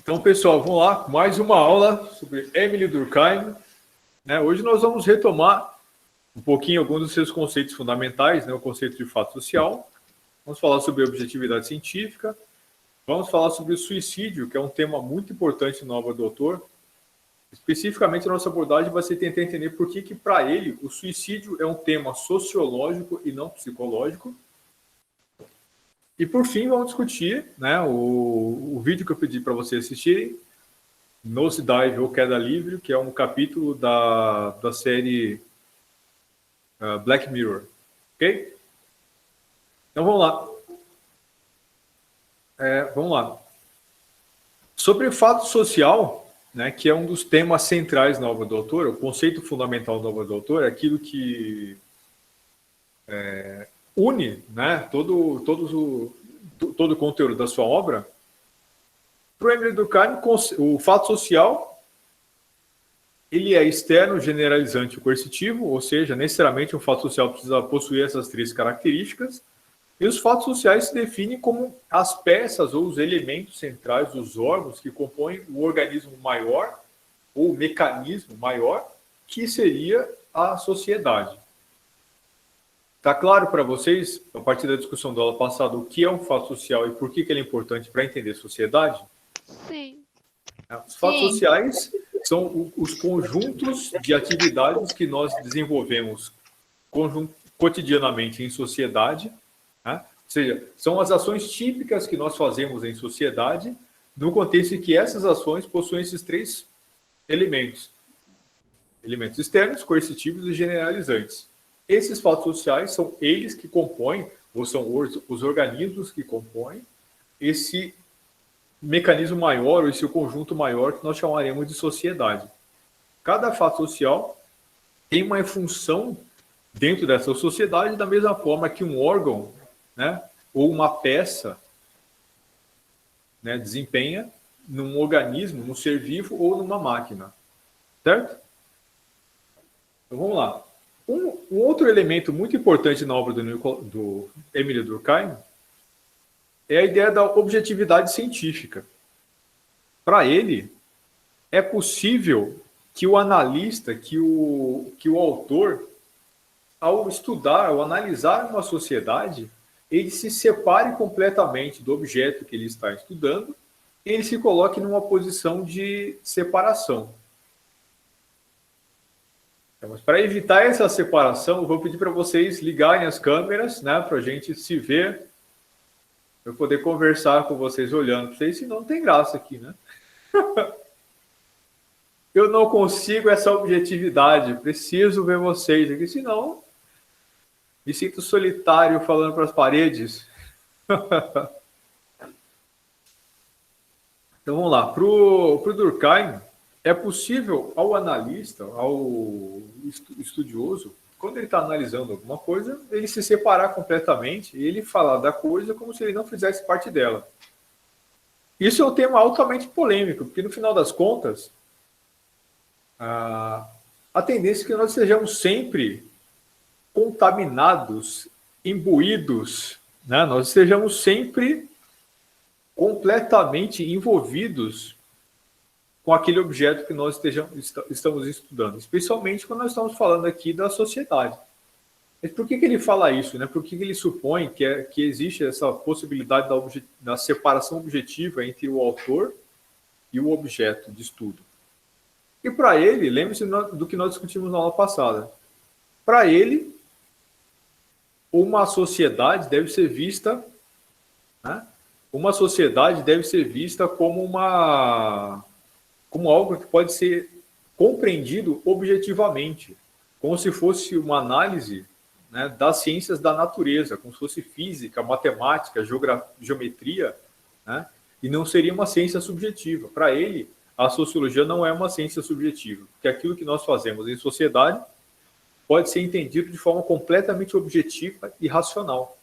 Então, pessoal, vamos lá, mais uma aula sobre Émile Durkheim. Hoje nós vamos retomar um pouquinho alguns dos seus conceitos fundamentais, o conceito de fato social. Vamos falar sobre a objetividade científica. Vamos falar sobre o suicídio, que é um tema muito importante na obra do autor. Especificamente, a nossa abordagem vai ser tentar entender por que para ele, o suicídio é um tema sociológico e não psicológico. E, por fim, vamos discutir o vídeo que eu pedi para vocês assistirem, Nosedive ou Queda Livre, que é um capítulo da série Black Mirror. Ok? Então, vamos lá. Vamos lá. Sobre o fato social, que é um dos temas centrais na obra do autor, o conceito fundamental da obra do autor é aquilo que une todo o conteúdo da sua obra. Para o Émile Durkheim, o fato social ele é externo, generalizante e coercitivo, ou seja, necessariamente um fato social precisa possuir essas três características. E os fatos sociais se definem como as peças ou os elementos centrais dos órgãos que compõem o organismo maior ou o mecanismo maior, que seria a sociedade. Está claro para vocês, a partir da discussão da aula passada, o que é um fato social e por que ele é importante para entender a sociedade? Sim. Os fatos sociais são os conjuntos de atividades que nós desenvolvemos cotidianamente em sociedade, ou seja, são as ações típicas que nós fazemos em sociedade, no contexto em que essas ações possuem esses três elementos. Elementos externos, coercitivos e generalizantes. Esses fatos sociais são eles que compõem, ou são os organismos que compõem, esse mecanismo maior, ou esse conjunto maior que nós chamaremos de sociedade. Cada fato social tem uma função dentro dessa sociedade, da mesma forma que um órgão, ou uma peça, desempenha num organismo, num ser vivo ou numa máquina. Certo? Então vamos lá. Um outro elemento muito importante na obra do Émile Durkheim é a ideia da objetividade científica. Para ele, é possível que o analista, que o autor, ao estudar, ao analisar uma sociedade, ele se separe completamente do objeto que ele está estudando e ele se coloque numa posição de separação. Mas para evitar essa separação, eu vou pedir para vocês ligarem as câmeras, para a gente se ver, para eu poder conversar com vocês olhando para vocês, senão não tem graça aqui, Eu não consigo essa objetividade, preciso ver vocês aqui, senão me sinto solitário falando para as paredes. Então vamos lá, para o Durkheim, é possível ao analista, ao estudioso, quando ele está analisando alguma coisa, ele se separar completamente e ele falar da coisa como se ele não fizesse parte dela. Isso é um tema altamente polêmico, porque no final das contas, a tendência é que nós sejamos sempre contaminados, imbuídos, nós estejamos sempre completamente envolvidos com aquele objeto que nós estamos estudando, especialmente quando nós estamos falando aqui da sociedade. Mas por que ele fala isso? Por que ele supõe que existe essa possibilidade da separação objetiva entre o autor e o objeto de estudo? E para ele, lembre-se do que nós discutimos na aula passada, para ele, uma sociedade deve ser vista como algo que pode ser compreendido objetivamente, como se fosse uma análise das ciências da natureza, como se fosse física, matemática, geometria, e não seria uma ciência subjetiva. Para ele, a sociologia não é uma ciência subjetiva, porque aquilo que nós fazemos em sociedade pode ser entendido de forma completamente objetiva e racional,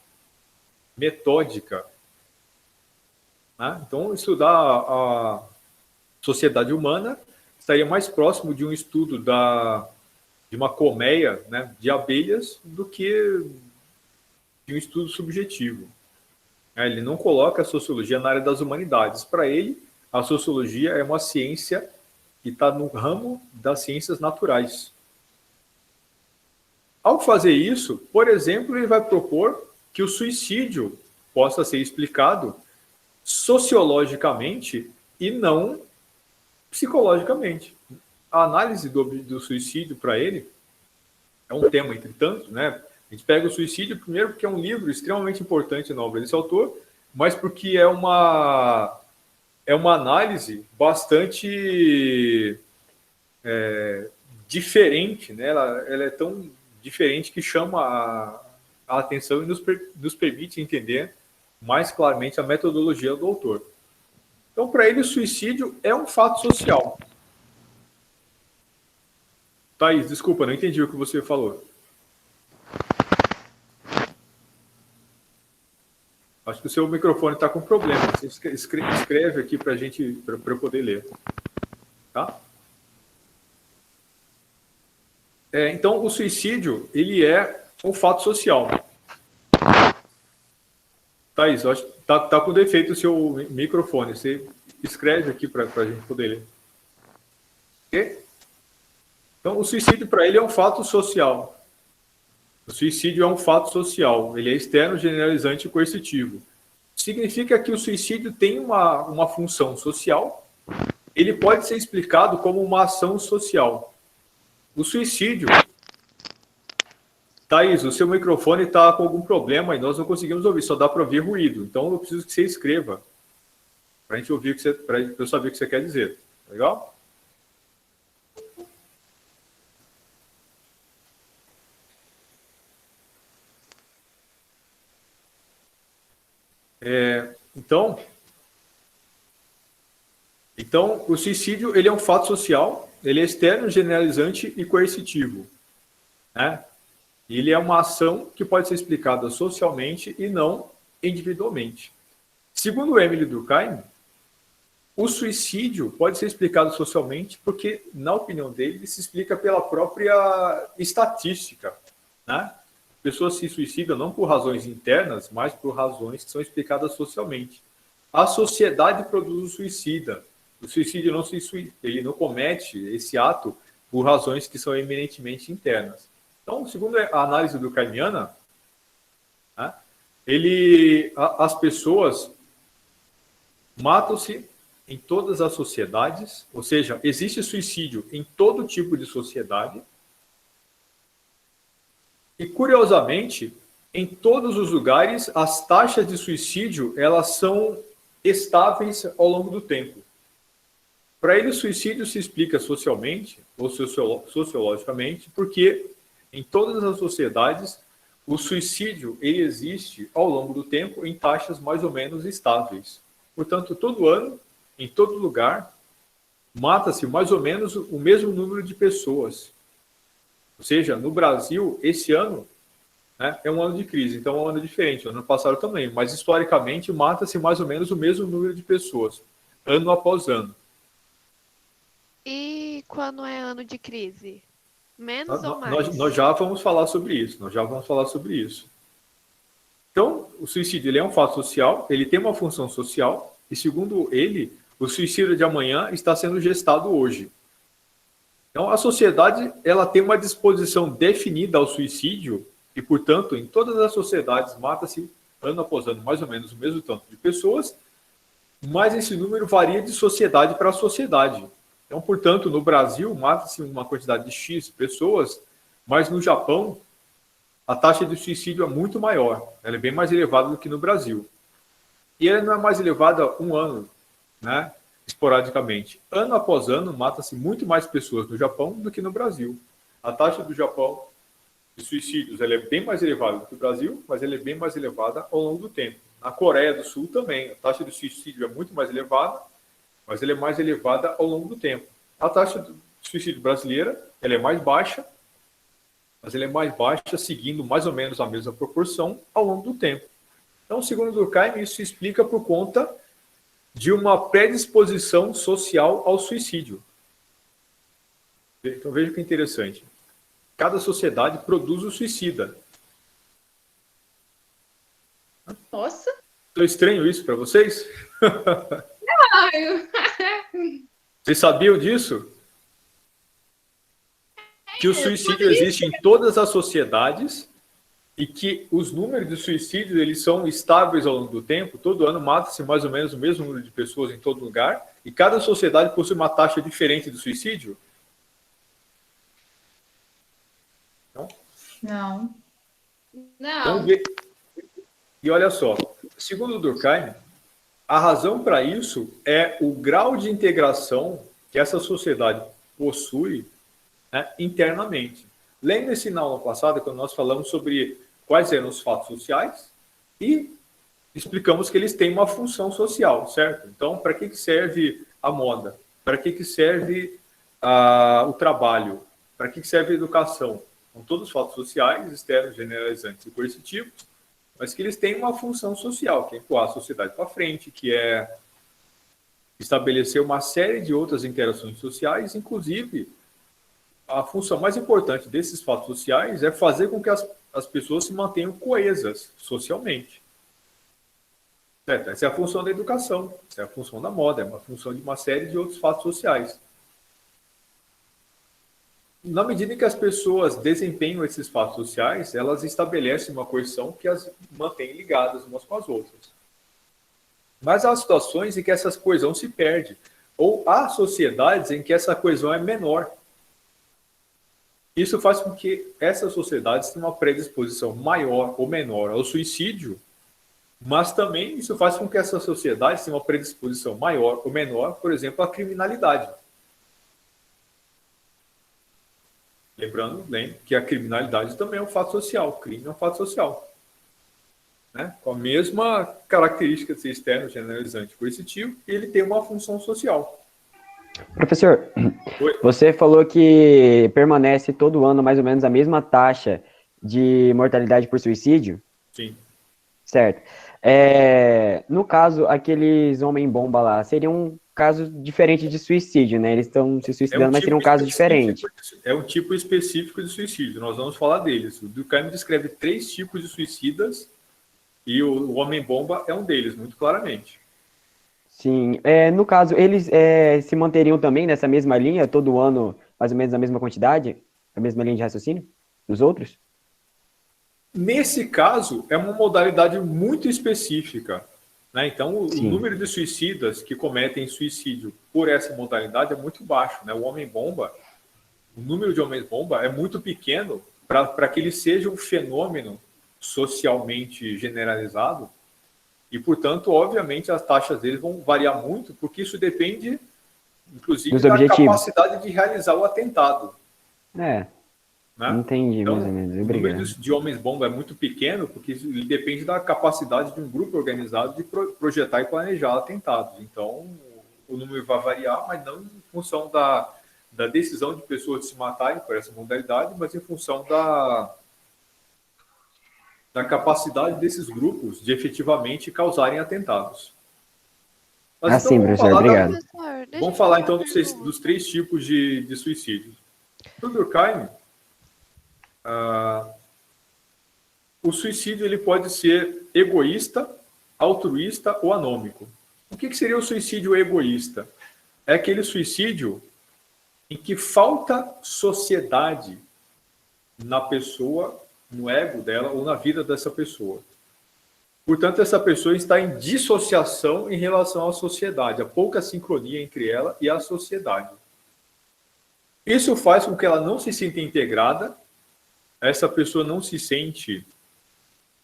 metódica. Então, estudar a sociedade humana estaria mais próximo de um estudo de uma colmeia de abelhas do que de um estudo subjetivo. Ele não coloca a sociologia na área das humanidades. Para ele, a sociologia é uma ciência que está no ramo das ciências naturais. Ao fazer isso, por exemplo, ele vai propor que o suicídio possa ser explicado sociologicamente e não psicologicamente. A análise do suicídio para ele é um tema, entre tantos, né? A gente pega o suicídio, primeiro, porque é um livro extremamente importante na obra desse autor, mas porque é uma análise bastante diferente, né? Ela é tão diferente que chama a atenção e nos permite entender mais claramente a metodologia do autor. Então, para ele, o suicídio é um fato social. Thaís, desculpa, não entendi o que você falou. Acho que o seu microfone está com problema. Você escreve aqui para eu poder ler. Tá? Então, o suicídio, ele é um fato social. Thaís, acho que está com defeito o seu microfone. Você escreve aqui para a gente poder ler. Okay? Então, o suicídio para ele é um fato social. O suicídio é um fato social. Ele é externo, generalizante e coercitivo. Significa que o suicídio tem uma função social. Ele pode ser explicado como uma ação social. O suicídio... Thaís, o seu microfone está com algum problema e nós não conseguimos ouvir, só dá para ouvir ruído. Então, eu preciso que você escreva para a gente ouvir, para eu saber o que você quer dizer. Legal? Então, o suicídio ele é um fato social, ele é externo, generalizante e coercitivo. Né? Ele é uma ação que pode ser explicada socialmente e não individualmente. Segundo Emile Durkheim, o suicídio pode ser explicado socialmente porque, na opinião dele, ele se explica pela própria estatística. Né? Pessoas se suicidam não por razões internas, mas por razões que são explicadas socialmente. A sociedade produz o suicida. O suicídio ele não comete esse ato por razões que são eminentemente internas. Então, segundo a análise durkheimiana, né, as pessoas matam-se em todas as sociedades, ou seja, existe suicídio em todo tipo de sociedade. E, curiosamente, em todos os lugares, as taxas de suicídio elas são estáveis ao longo do tempo. Para ele, o suicídio se explica socialmente ou sociologicamente, porque em todas as sociedades, o suicídio ele existe ao longo do tempo em taxas mais ou menos estáveis. Portanto, todo ano, em todo lugar, mata-se mais ou menos o mesmo número de pessoas. Ou seja, no Brasil, esse ano, né, é um ano de crise, então é um ano diferente. O ano passado também, mas historicamente mata-se mais ou menos o mesmo número de pessoas, ano após ano. E quando é ano de crise? Menos ou mais? Nós já vamos falar sobre isso. Então, o suicídio ele é um fato social, ele tem uma função social, e segundo ele, o suicídio de amanhã está sendo gestado hoje. Então, a sociedade ela tem uma disposição definida ao suicídio, e, portanto, em todas as sociedades mata-se, ano após ano, mais ou menos o mesmo tanto de pessoas, mas esse número varia de sociedade para sociedade. Então, portanto, no Brasil, mata-se uma quantidade de X pessoas, mas no Japão, a taxa de suicídio é muito maior. Ela é bem mais elevada do que no Brasil. E ela não é mais elevada um ano, né, esporadicamente. Ano após ano, mata-se muito mais pessoas no Japão do que no Brasil. A taxa do Japão de suicídios ela é bem mais elevada do que o Brasil, mas ela é bem mais elevada ao longo do tempo. Na Coreia do Sul também, a taxa de suicídio é muito mais elevada, mas ela é mais elevada ao longo do tempo. A taxa de suicídio brasileira ela é mais baixa, mas ela é mais baixa seguindo mais ou menos a mesma proporção ao longo do tempo. Então, segundo Durkheim, isso se explica por conta de uma predisposição social ao suicídio. Então, veja que interessante. Cada sociedade produz o suicida. Nossa! Estou estranho isso para vocês? Ai, Vocês sabiam disso? Que o suicídio existe em todas as sociedades e que os números de suicídios eles são estáveis ao longo do tempo. Todo ano mata-se mais ou menos o mesmo número de pessoas em todo lugar e cada sociedade possui uma taxa diferente de suicídio. Não? Não. Não. E olha só, segundo o Durkheim, a razão para isso é o grau de integração que essa sociedade possui, né, internamente. Lembre-se na aula passada, quando nós falamos sobre quais eram os fatos sociais e explicamos que eles têm uma função social, certo? Então, para que serve a moda? Para que serve o trabalho? Para que serve a educação? São todos fatos sociais, externos, generalizantes e coercitivos, mas que eles têm uma função social, que é empurrar a sociedade para frente, que é estabelecer uma série de outras interações sociais, inclusive a função mais importante desses fatos sociais é fazer com que as pessoas se mantenham coesas socialmente. Certo? Essa é a função da educação, essa é a função da moda, é uma função de uma série de outros fatos sociais. Na medida em que as pessoas desempenham esses fatos sociais, elas estabelecem uma coesão que as mantém ligadas umas com as outras. Mas há situações em que essa coesão se perde, ou há sociedades em que essa coesão é menor. Isso faz com que essas sociedades tenham uma predisposição maior ou menor ao suicídio, mas também isso faz com que essas sociedades tenham uma predisposição maior ou menor, por exemplo, à criminalidade. Lembrando, que a criminalidade também é um fato social, o crime é um fato social. Né? Com a mesma característica de ser externo, generalizante e coercitivo, ele tem uma função social. Professor, Oi? você falou que permanece todo ano mais ou menos a mesma taxa de mortalidade por suicídio? Sim. Certo. No caso, aqueles homem-bomba lá, seria um caso diferente de suicídio, né? Eles estão se suicidando, mas seria um caso diferente. É um tipo específico de suicídio, nós vamos falar deles. O Durkheim descreve 3 tipos de suicidas e o homem-bomba é um deles, muito claramente. Sim. No caso, eles se manteriam também nessa mesma linha, todo ano, mais ou menos a mesma quantidade? A mesma linha de raciocínio dos outros? Nesse caso, é uma modalidade muito específica. Né? Então, o número de suicidas que cometem suicídio por essa modalidade é muito baixo. Né? O número de homens-bomba é muito pequeno para que ele seja um fenômeno socialmente generalizado e, portanto, obviamente, as taxas deles vão variar muito, porque isso depende, inclusive, da capacidade de realizar o atentado. Né? Entendi, então, mais ou menos. Obrigado. O número de homens-bomba é muito pequeno, porque ele depende da capacidade de um grupo organizado de projetar e planejar atentados. Então, o número vai variar, mas não em função da decisão de pessoas de se matarem por essa modalidade, mas em função da capacidade desses grupos de efetivamente causarem atentados. Mas, sim, professor, obrigado. Vamos falar então dos 3 tipos de suicídio. No Durkheim, o suicídio ele pode ser egoísta, altruísta ou anômico. O que seria o suicídio egoísta? É aquele suicídio em que falta sociedade na pessoa, no ego dela ou na vida dessa pessoa. Portanto, essa pessoa está em dissociação em relação à sociedade, há pouca sincronia entre ela e a sociedade. Isso faz com que ela não se sinta integrada, essa pessoa não se sente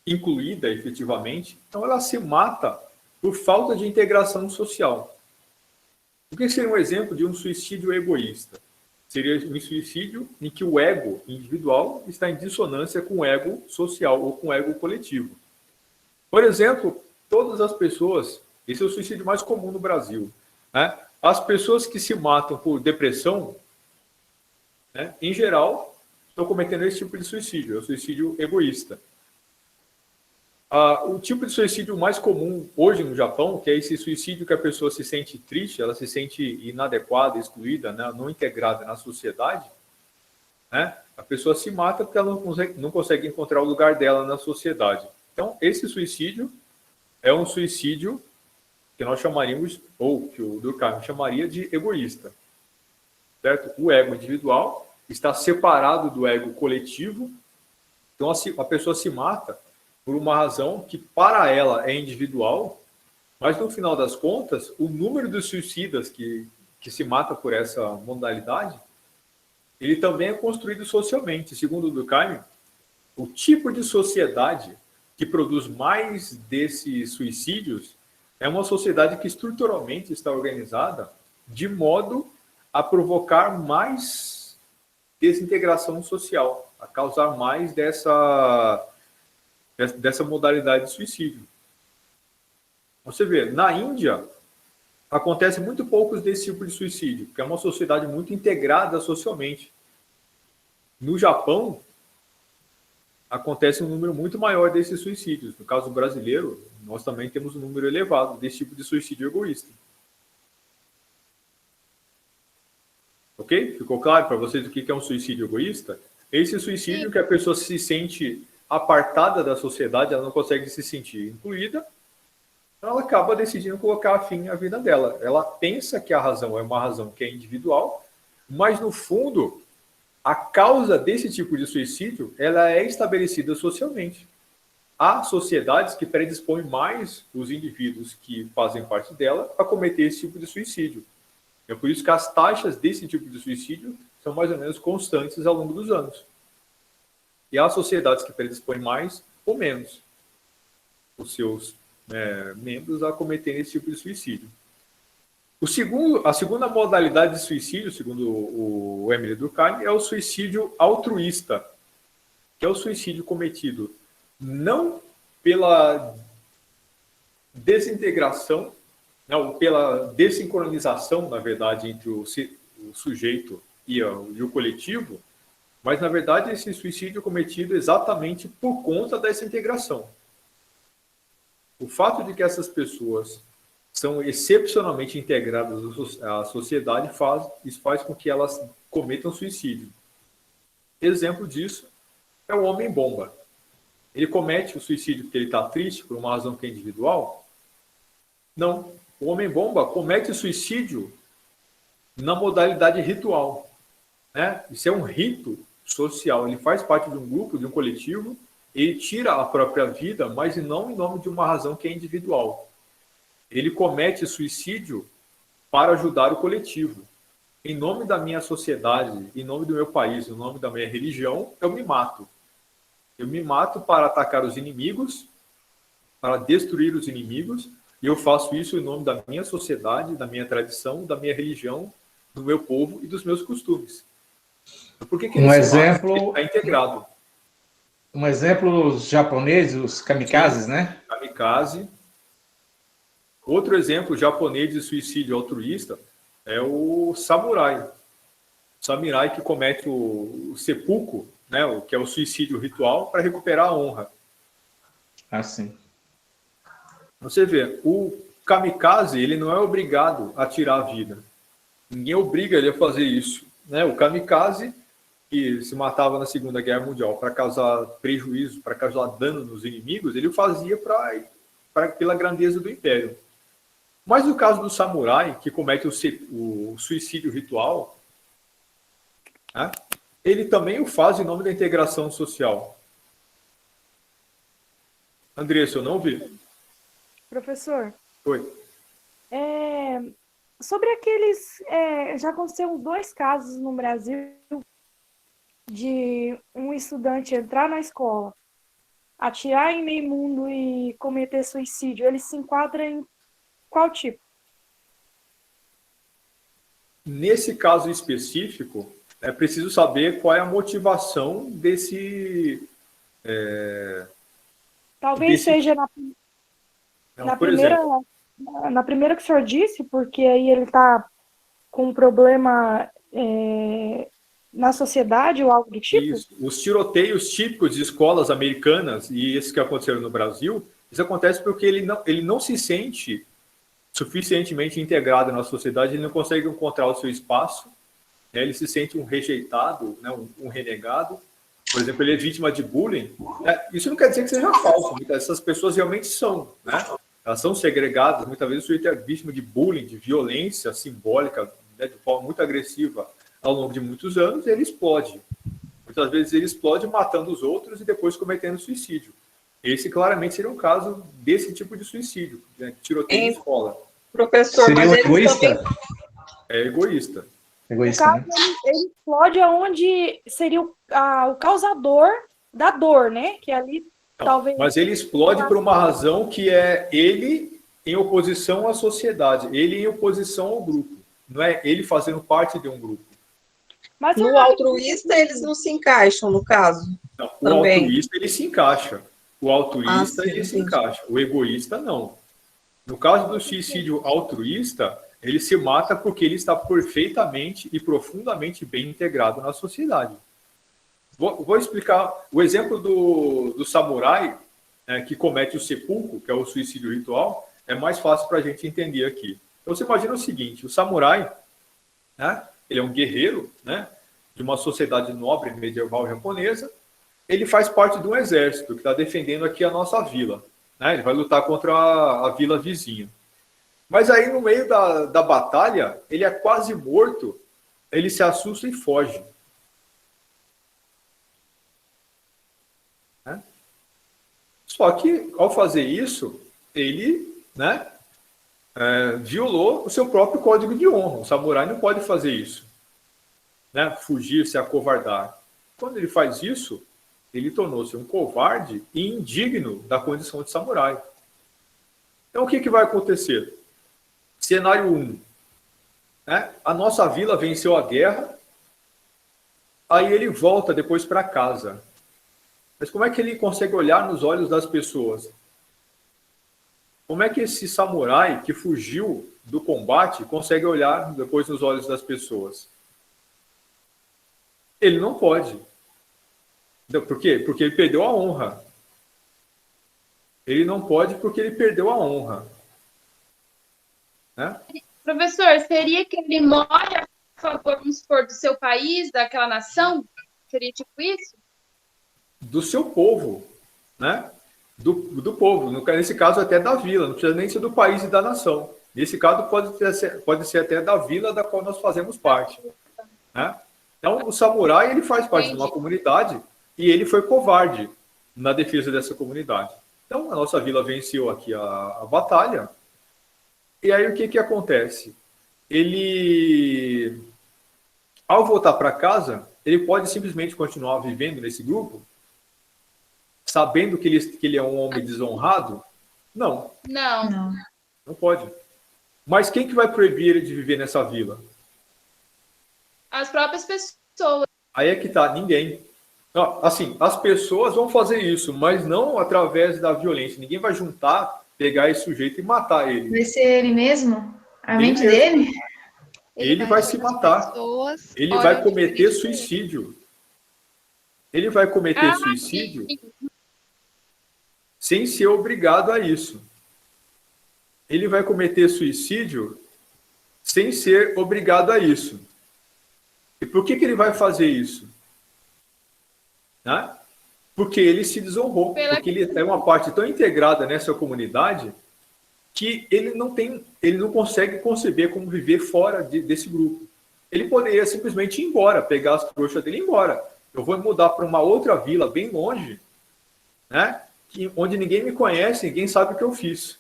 incluída efetivamente, então ela se mata por falta de integração social. O que seria um exemplo de um suicídio egoísta? Seria um suicídio em que o ego individual está em dissonância com o ego social ou com o ego coletivo. Por exemplo, todas as pessoas, esse é o suicídio mais comum no Brasil, né? As pessoas que se matam por depressão, né, em geral, estão cometendo esse tipo de suicídio, é o suicídio egoísta. O tipo de suicídio mais comum hoje no Japão, que é esse suicídio que a pessoa se sente triste, ela se sente inadequada, excluída, né, não integrada na sociedade, né, a pessoa se mata porque ela não consegue encontrar o lugar dela na sociedade. Então, esse suicídio é um suicídio que nós chamaríamos, ou que o Durkheim chamaria de egoísta. Certo? O ego individual está separado do ego coletivo. Então, a pessoa se mata por uma razão que, para ela, é individual, mas, no final das contas, o número de suicidas que se mata por essa modalidade, ele também é construído socialmente. Segundo o Durkheim, o tipo de sociedade que produz mais desses suicídios é uma sociedade que estruturalmente está organizada de modo a provocar mais desintegração social, a causar mais dessa modalidade de suicídio. Você vê, na Índia, acontece muito poucos desse tipo de suicídio, porque é uma sociedade muito integrada socialmente. No Japão, acontece um número muito maior desses suicídios. No caso brasileiro, nós também temos um número elevado desse tipo de suicídio egoísta. Ok? Ficou claro para vocês o que é um suicídio egoísta? Esse suicídio que a pessoa se sente apartada da sociedade, ela não consegue se sentir incluída, ela acaba decidindo colocar fim à vida dela. Ela pensa que a razão é uma razão que é individual, mas no fundo, a causa desse tipo de suicídio, ela é estabelecida socialmente. Há sociedades que predispõem mais os indivíduos que fazem parte dela a cometer esse tipo de suicídio. É por isso que as taxas desse tipo de suicídio são mais ou menos constantes ao longo dos anos. E há sociedades que predispõem mais ou menos os seus membros a cometerem esse tipo de suicídio. A segunda modalidade de suicídio, segundo o Emile Durkheim, é o suicídio altruísta, que é o suicídio cometido não pela desintegração, não, pela desincronização, na verdade, entre o sujeito e o coletivo, mas, na verdade, esse suicídio é cometido exatamente por conta dessa integração. O fato de que essas pessoas são excepcionalmente integradas à sociedade isso faz com que elas cometam suicídio. Exemplo disso é o homem-bomba. Ele comete o suicídio porque ele está triste por uma razão que é individual? Não. O homem-bomba comete o suicídio na modalidade ritual. Né? Isso é um rito social. Ele faz parte de um grupo, de um coletivo, ele tira a própria vida, mas não em nome de uma razão que é individual. Ele comete suicídio para ajudar o coletivo. Em nome da minha sociedade, em nome do meu país, em nome da minha religião, eu me mato. Eu me mato para atacar os inimigos, para destruir os inimigos, e eu faço isso em nome da minha sociedade, da minha tradição, da minha religião, do meu povo e dos meus costumes. Por que ele está integrado? Um exemplo, os japoneses, os kamikazes, né? Kamikaze. Outro exemplo japonês de suicídio altruísta é o samurai. O samurai que comete o seppuku, né, que é o suicídio ritual, para recuperar a honra. Assim. Você vê, o kamikaze, ele não é obrigado a tirar a vida. Ninguém obriga ele a fazer isso. Né? O kamikaze, que se matava na Segunda Guerra Mundial para causar prejuízo, para causar dano nos inimigos, ele o fazia pela grandeza do império. Mas no caso do samurai, que comete o suicídio ritual, né, ele também o faz em nome da integração social. Andressa, eu não vi. Professor. Oi. Sobre aqueles... já aconteceu 2 casos no Brasil de um estudante entrar na escola, atirar em meio mundo e cometer suicídio. Ele se enquadra em qual tipo? Nesse caso específico, é preciso saber qual é a motivação desse... Talvez seja na primeira que o senhor disse, porque aí ele está com um problema na sociedade ou algo do tipo? Isso. Os tiroteios típicos de escolas americanas, e esses que aconteceram no Brasil, isso acontece porque ele não se sente suficientemente integrado na sociedade, ele não consegue encontrar o seu espaço, né? Ele se sente um rejeitado, né? um renegado. Por exemplo, ele é vítima de bullying. Isso não quer dizer que seja falso, essas pessoas realmente são, né? elas são segregadas, muitas vezes o sujeito é vítima de bullying, de violência simbólica, né, de forma muito agressiva ao longo de muitos anos, e ele explode. Muitas vezes ele explode matando os outros e depois cometendo suicídio. Esse claramente seria um caso desse tipo de suicídio, né, tiroteio em escola. Professor, Seria mas um eles egoísta? também... É egoísta. No Egoísta, caso, né? ele explode onde seria o causador da dor, né? Que ali Não, talvez. mas ele explode por uma razão que é ele em oposição à sociedade, ele em oposição ao grupo. Não é ele fazendo parte de um grupo. Mas No altruísta, eles não se encaixam, no caso. Não, o Também. altruísta, ele se encaixa. O altruísta, sim, ele se entendi. encaixa. O egoísta, não. No caso do suicídio altruísta, ele se mata porque ele está perfeitamente e profundamente bem integrado na sociedade. Vou explicar o exemplo do samurai, né, que comete o seppuku, que é o suicídio ritual, é mais fácil para a gente entender aqui. Então, você imagina o seguinte, o samurai, né, ele é um guerreiro, né, de uma sociedade nobre medieval japonesa, ele faz parte de um exército que está defendendo aqui a nossa vila. Né, ele vai lutar contra a vila vizinha. Mas aí, no meio da batalha, ele é quase morto, ele se assusta e foge. Né? Só que, ao fazer isso, ele, né, violou o seu próprio código de honra. O samurai não pode fazer isso. Né? Fugir, se acovardar. Quando ele faz isso, ele tornou-se um covarde e indigno da condição de samurai. Então, o que vai acontecer? Cenário 1. Né? A nossa vila venceu a guerra, aí ele volta depois para casa. Mas como é que ele consegue olhar nos olhos das pessoas? Como é que esse samurai que fugiu do combate consegue olhar depois nos olhos das pessoas? Ele não pode. Por quê? Porque ele perdeu a honra. Ele não pode porque ele perdeu a honra. Né? Professor, seria que ele morre a favor, vamos supor, do seu país, daquela nação? Seria tipo isso? Do seu povo, né? Do povo, nesse caso até da vila, não precisa nem ser do país e da nação. Nesse caso pode ser até da vila da qual nós fazemos parte. Né? Então, o samurai ele faz parte de uma comunidade e ele foi covarde na defesa dessa comunidade. Então, a nossa vila venceu aqui a batalha. E aí, o que acontece? Ele, ao voltar para casa, ele pode simplesmente continuar vivendo nesse grupo, sabendo que ele é um homem desonrado? Não. Não pode. Mas quem que vai proibir ele de viver nessa vila? As próprias pessoas. Aí é que tá, ninguém. Não, assim, as pessoas vão fazer isso, mas não através da violência. Ninguém vai juntar, pegar esse sujeito e matar ele. Vai ser ele mesmo? A Ele mente mesmo. dele? Ele vai se matar. Ele vai cometer suicídio. Ele vai cometer suicídio sem ser obrigado a isso. Ele vai cometer suicídio sem ser obrigado a isso. E por que ele vai fazer isso? Né? Porque ele se desonrou. Porque ele é uma parte tão integrada nessa comunidade que ele não consegue conceber como viver fora desse grupo. Ele poderia simplesmente ir embora, pegar as trouxas dele e ir embora. Eu vou mudar para uma outra vila bem longe, né? Onde ninguém me conhece, ninguém sabe o que eu fiz.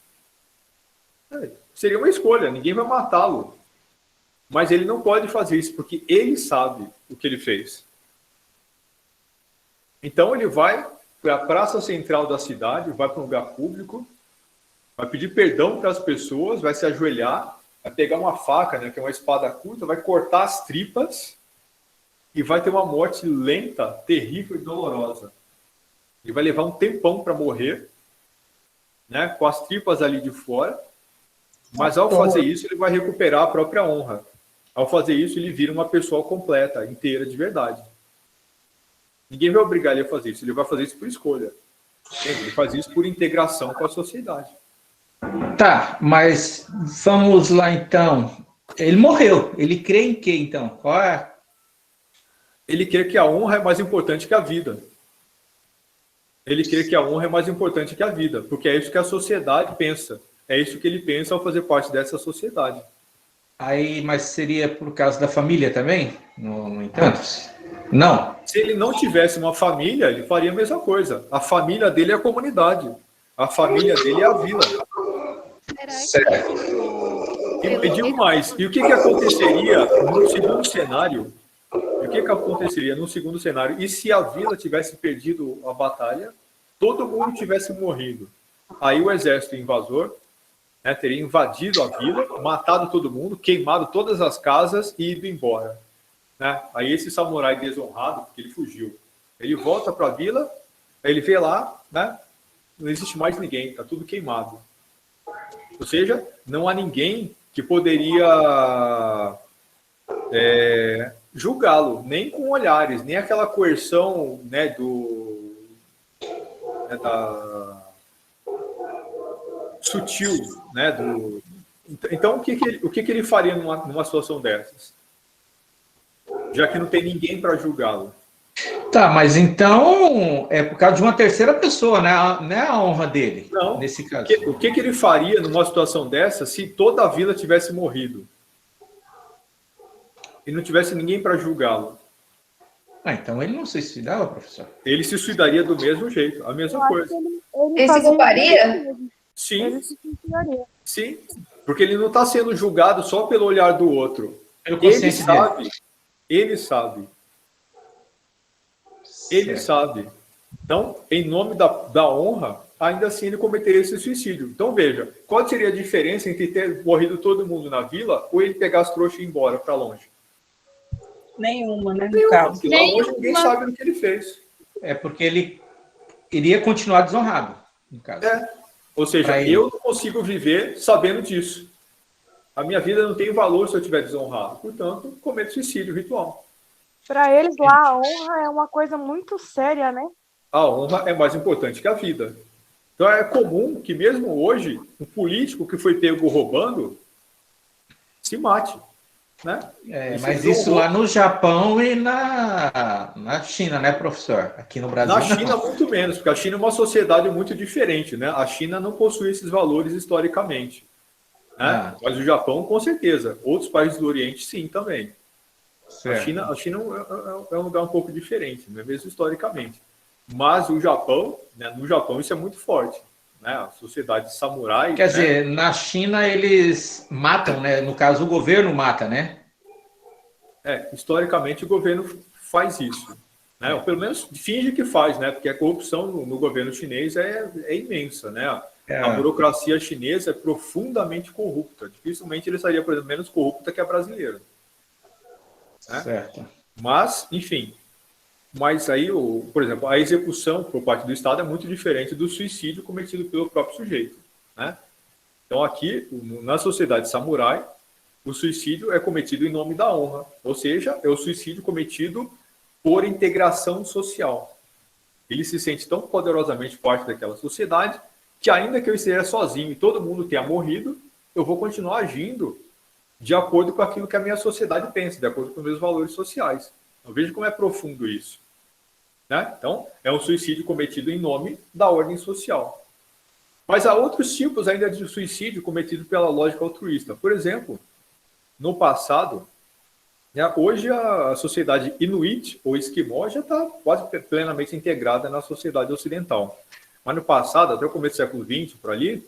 Seria uma escolha, ninguém vai matá-lo. Mas ele não pode fazer isso, porque ele sabe o que ele fez. Então ele vai para a praça central da cidade, vai para um lugar público, vai pedir perdão para as pessoas, vai se ajoelhar, vai pegar uma faca, né, que é uma espada curta, vai cortar as tripas e vai ter uma morte lenta, terrível e dolorosa. Ele vai levar um tempão para morrer, né, com as tripas ali de fora, mas ao fazer isso ele vai recuperar a própria honra. Ao fazer isso ele vira uma pessoa completa, inteira, de verdade. Ninguém vai obrigar ele a fazer isso, ele vai fazer isso por escolha. Ele faz isso por integração com a sociedade. Tá, mas vamos lá então. Ele morreu. Ele crê em quê então? Qual é? Ele crê que a honra é mais importante que a vida. Ele crê que a honra é mais importante que a vida, porque é isso que a sociedade pensa. é isso que ele pensa ao fazer parte dessa sociedade. Aí, mas seria por causa da família também? No entanto? Não. Se ele não tivesse uma família, ele faria a mesma coisa. A família dele é a comunidade. A família dele é a vila. Será Certo. E digo mais, e o que aconteceria no segundo cenário? E o que aconteceria no segundo cenário? E se a vila tivesse perdido a batalha, todo mundo tivesse morrido? Aí o exército invasor, né, teria invadido a vila, matado todo mundo, queimado todas as casas e ido embora. Né? Aí esse samurai desonrado, porque ele fugiu, ele volta para a vila, aí ele vê lá, né, não existe mais ninguém, está tudo queimado. Ou seja, não há ninguém que poderia julgá-lo, nem com olhares, nem aquela coerção, né, sutil, né, Então, o que ele faria numa situação dessas? Já que não tem ninguém para julgá-lo. Tá, mas então é por causa de uma terceira pessoa, né? Não é a honra dele, Não. nesse caso. O que ele faria numa situação dessa se toda a vila tivesse morrido? E não tivesse ninguém para julgá-lo? Ah, então ele não se suicidava, professor? Ele se suicidaria do mesmo jeito, a mesma coisa. Ele se culparia? Sim, Ele se suicidaria. sim. Porque ele não está sendo julgado só pelo olhar do outro. Pelo Ele consciente sabe. dele. Ele sabe. Ele sabe. Então, em nome da honra, ainda assim ele cometeria esse suicídio. Então, veja, qual seria a diferença entre ter morrido todo mundo na vila ou ele pegar as trouxas e ir embora para longe? Nenhuma, né? No caso. Porque lá longe ninguém sabe do que ele fez. É porque ele iria continuar desonrado, no caso. Ou seja, eu não consigo viver sabendo disso. A minha vida não tem valor se eu estiver desonrado. Portanto, cometo suicídio ritual. Para eles lá, a honra é uma coisa muito séria, né? A honra é mais importante que a vida. Então é comum que mesmo hoje, um político que foi pego roubando se mate. Né? Mas isso lá no Japão e na China, né, professor? Aqui no Brasil. Na China, muito menos, porque a China é uma sociedade muito diferente. Né? A China não possui esses valores historicamente. Né? Mas o Japão, com certeza. Outros países do Oriente, sim, também. A China é um lugar um pouco diferente, né? Mesmo historicamente. Mas o Japão, né? No Japão, isso é muito forte. Né? A sociedade samurai. Quer dizer, na China eles matam, né? No caso, o governo mata, né? Historicamente o governo faz isso. Né? Ou pelo menos finge que faz, né? Porque a corrupção no governo chinês é imensa, né? A burocracia chinesa é profundamente corrupta. Dificilmente ele seria, por exemplo, menos corrupta que a brasileira. Né? Certo. Mas, enfim. Mas aí, por exemplo, a execução por parte do Estado é muito diferente do suicídio cometido pelo próprio sujeito. Né? Então, aqui, na sociedade samurai, o suicídio é cometido em nome da honra. Ou seja, é o suicídio cometido por integração social. Ele se sente tão poderosamente parte daquela sociedade que, ainda que eu esteja sozinho e todo mundo tenha morrido, eu vou continuar agindo de acordo com aquilo que a minha sociedade pensa, de acordo com os meus valores sociais. Então, veja como é profundo isso. Né? Então, é um suicídio cometido em nome da ordem social. Mas há outros tipos ainda de suicídio cometido pela lógica altruísta. Por exemplo, no passado, né, hoje a sociedade inuit ou esquimó já está quase plenamente integrada na sociedade ocidental. Mas no passado, até o começo do século XX, por ali,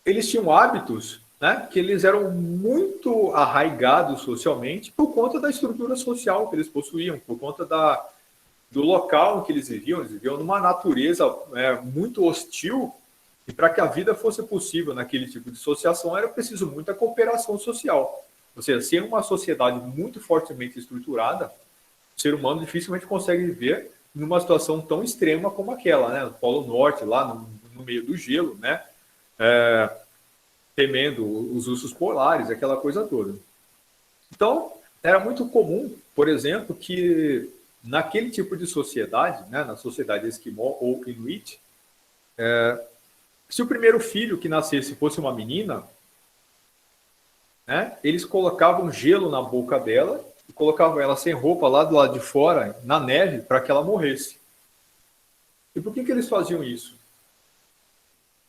eles tinham hábitos, né, que eles eram muito arraigados socialmente por conta da estrutura social que eles possuíam, por conta do local em que eles viviam numa natureza muito hostil, e para que a vida fosse possível naquele tipo de associação era preciso muita cooperação social. Ou seja, sem uma sociedade muito fortemente estruturada, o ser humano dificilmente consegue viver numa situação tão extrema como aquela, né, no Polo Norte, lá no meio do gelo, né, temendo os ursos polares, aquela coisa toda. Então, era muito comum, por exemplo, que naquele tipo de sociedade, né, na sociedade esquimó ou inuit, se o primeiro filho que nascesse fosse uma menina, né, eles colocavam gelo na boca dela e colocavam ela sem roupa lá do lado de fora, na neve, para que ela morresse. E por que eles faziam isso?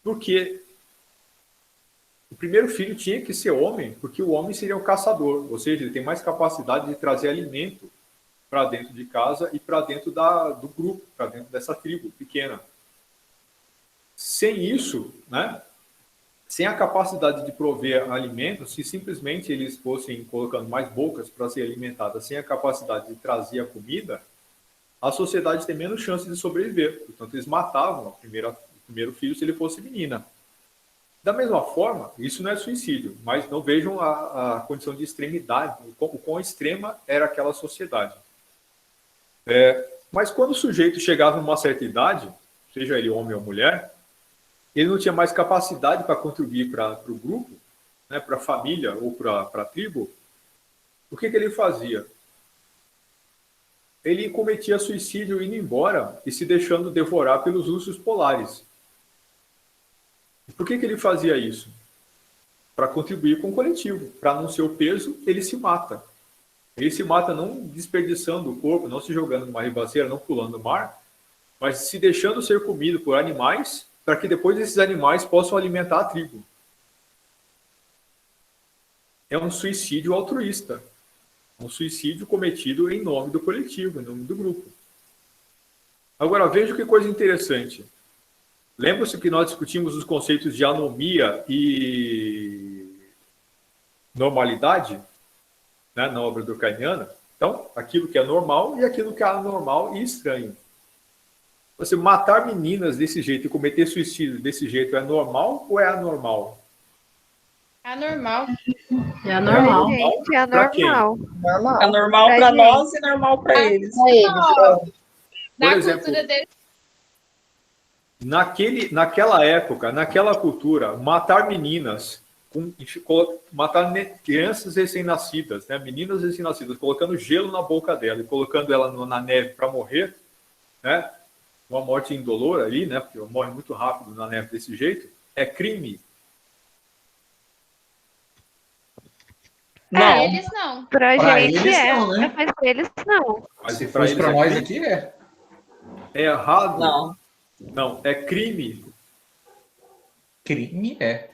porque o primeiro filho tinha que ser homem, porque o homem seria o caçador, ou seja, ele tem mais capacidade de trazer alimento para dentro de casa e para dentro do grupo, para dentro dessa tribo pequena. Sem isso, né, sem a capacidade de prover alimentos, se simplesmente eles fossem colocando mais bocas para ser alimentadas, sem a capacidade de trazer a comida, a sociedade tem menos chance de sobreviver. Portanto, eles matavam o primeiro filho se ele fosse menina. Da mesma forma, isso não é suicídio, mas não vejam a condição de extremidade, o quão extrema era aquela sociedade. Mas quando o sujeito chegava numa certa idade, seja ele homem ou mulher, ele não tinha mais capacidade para contribuir para o grupo, né, para a família ou para a tribo. O que ele fazia? Ele cometia suicídio indo embora e se deixando devorar pelos ursos polares. Por que ele fazia isso? Para contribuir com o coletivo. Para não ser o peso, ele se mata. Ele se mata não desperdiçando o corpo, não se jogando numa ribanceira, não pulando no mar, mas se deixando ser comido por animais, para que depois esses animais possam alimentar a tribo. É um suicídio altruísta. Um suicídio cometido em nome do coletivo, em nome do grupo. Agora, veja que coisa interessante. Lembra-se que nós discutimos os conceitos de anomia e normalidade, né, na obra durkheimiana? Então, aquilo que é normal e aquilo que é anormal e estranho. Você matar meninas desse jeito e cometer suicídio desse jeito é normal ou é anormal? Anormal. É anormal. Gente, é Pra quem? anormal. É normal Pra para gente. nós e normal para eles. Na exemplo, cultura deles, Naquela época, naquela cultura, matar meninas, matar crianças recém-nascidas, né, meninas recém-nascidas, colocando gelo na boca dela e colocando ela na neve para morrer, né, uma morte indolor ali, né, porque ela morre muito rápido na neve desse jeito, é crime. pra eles não. Pra Pra gente eles é, não, né? mas pra eles não. Mas Se pra fosse eles para é nós crime? aqui, é. É errado? Não. Não, é crime. Crime é.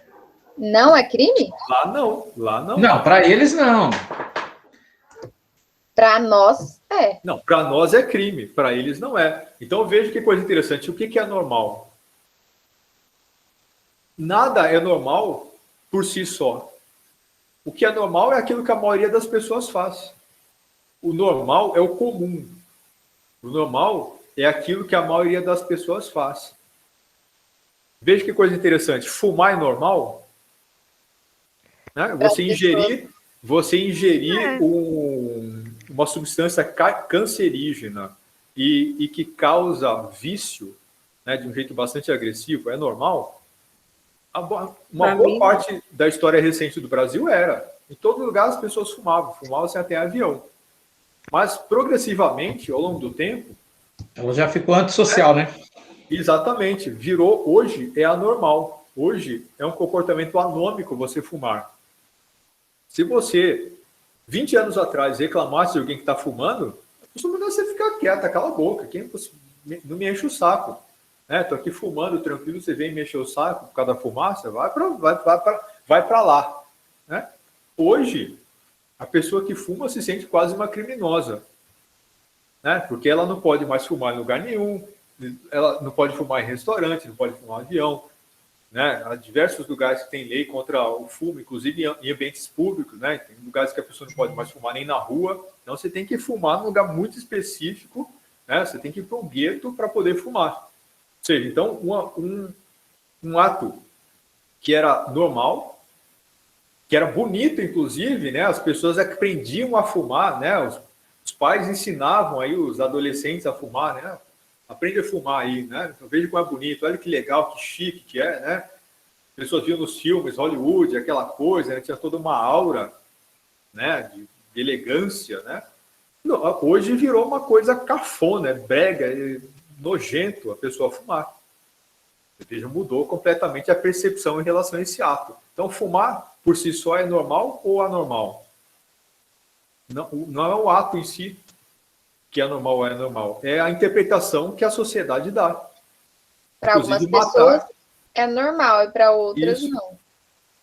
Não é crime? Lá não, lá não. Não, para eles não. Para nós, é. Não, para nós é crime, para eles não é. Então veja que coisa interessante. O que é normal? Nada é normal por si só. O que é normal é aquilo que a maioria das pessoas faz. O normal é o comum. O normal é aquilo que a maioria das pessoas faz. Veja que coisa interessante. Fumar é normal? Né? Você ingerir uma substância cancerígena e que causa vício, né, de um jeito bastante agressivo, é normal? Uma boa parte da história recente do Brasil era. Em todo lugar as pessoas fumavam sem até avião. Mas, progressivamente, ao longo do tempo... Ela já ficou antissocial, né? Exatamente. Hoje é anormal. Hoje é um comportamento anômico você fumar. Se você, 20 anos atrás, reclamasse de alguém que está fumando, a pessoa mandar você ficar quieta, cala a boca. Não me enche o saco. Estou aqui fumando, tranquilo, você vem me encher o saco por causa da fumaça, vai para lá. Né? Hoje, a pessoa que fuma se sente quase uma criminosa. Né? Porque ela não pode mais fumar em lugar nenhum, ela não pode fumar em restaurante, não pode fumar em avião. Né? Há diversos lugares que tem lei contra o fumo, inclusive em ambientes públicos. Né? Tem lugares que a pessoa não pode mais fumar nem na rua. Então, você tem que fumar num lugar muito específico. Né? Você tem que ir para um gueto para poder fumar. Ou seja, então, um ato que era normal, que era bonito, inclusive, né? As pessoas aprendiam a fumar, né? Os pais ensinavam aí os adolescentes a fumar, né? Aprende a fumar aí, né? Então, veja como é bonito, olha que legal, que chique que é, né? As pessoas viam nos filmes, Hollywood, aquela coisa, né? Tinha toda uma aura, né? De elegância, né? Hoje virou uma coisa cafona, brega, nojento a pessoa fumar. Ou seja, mudou completamente a percepção em relação a esse ato. Então, fumar por si só é normal ou anormal? Não é o ato em si que é normal ou é anormal. É a interpretação que a sociedade dá. Para algumas pessoas, é normal e para outras Isso. não.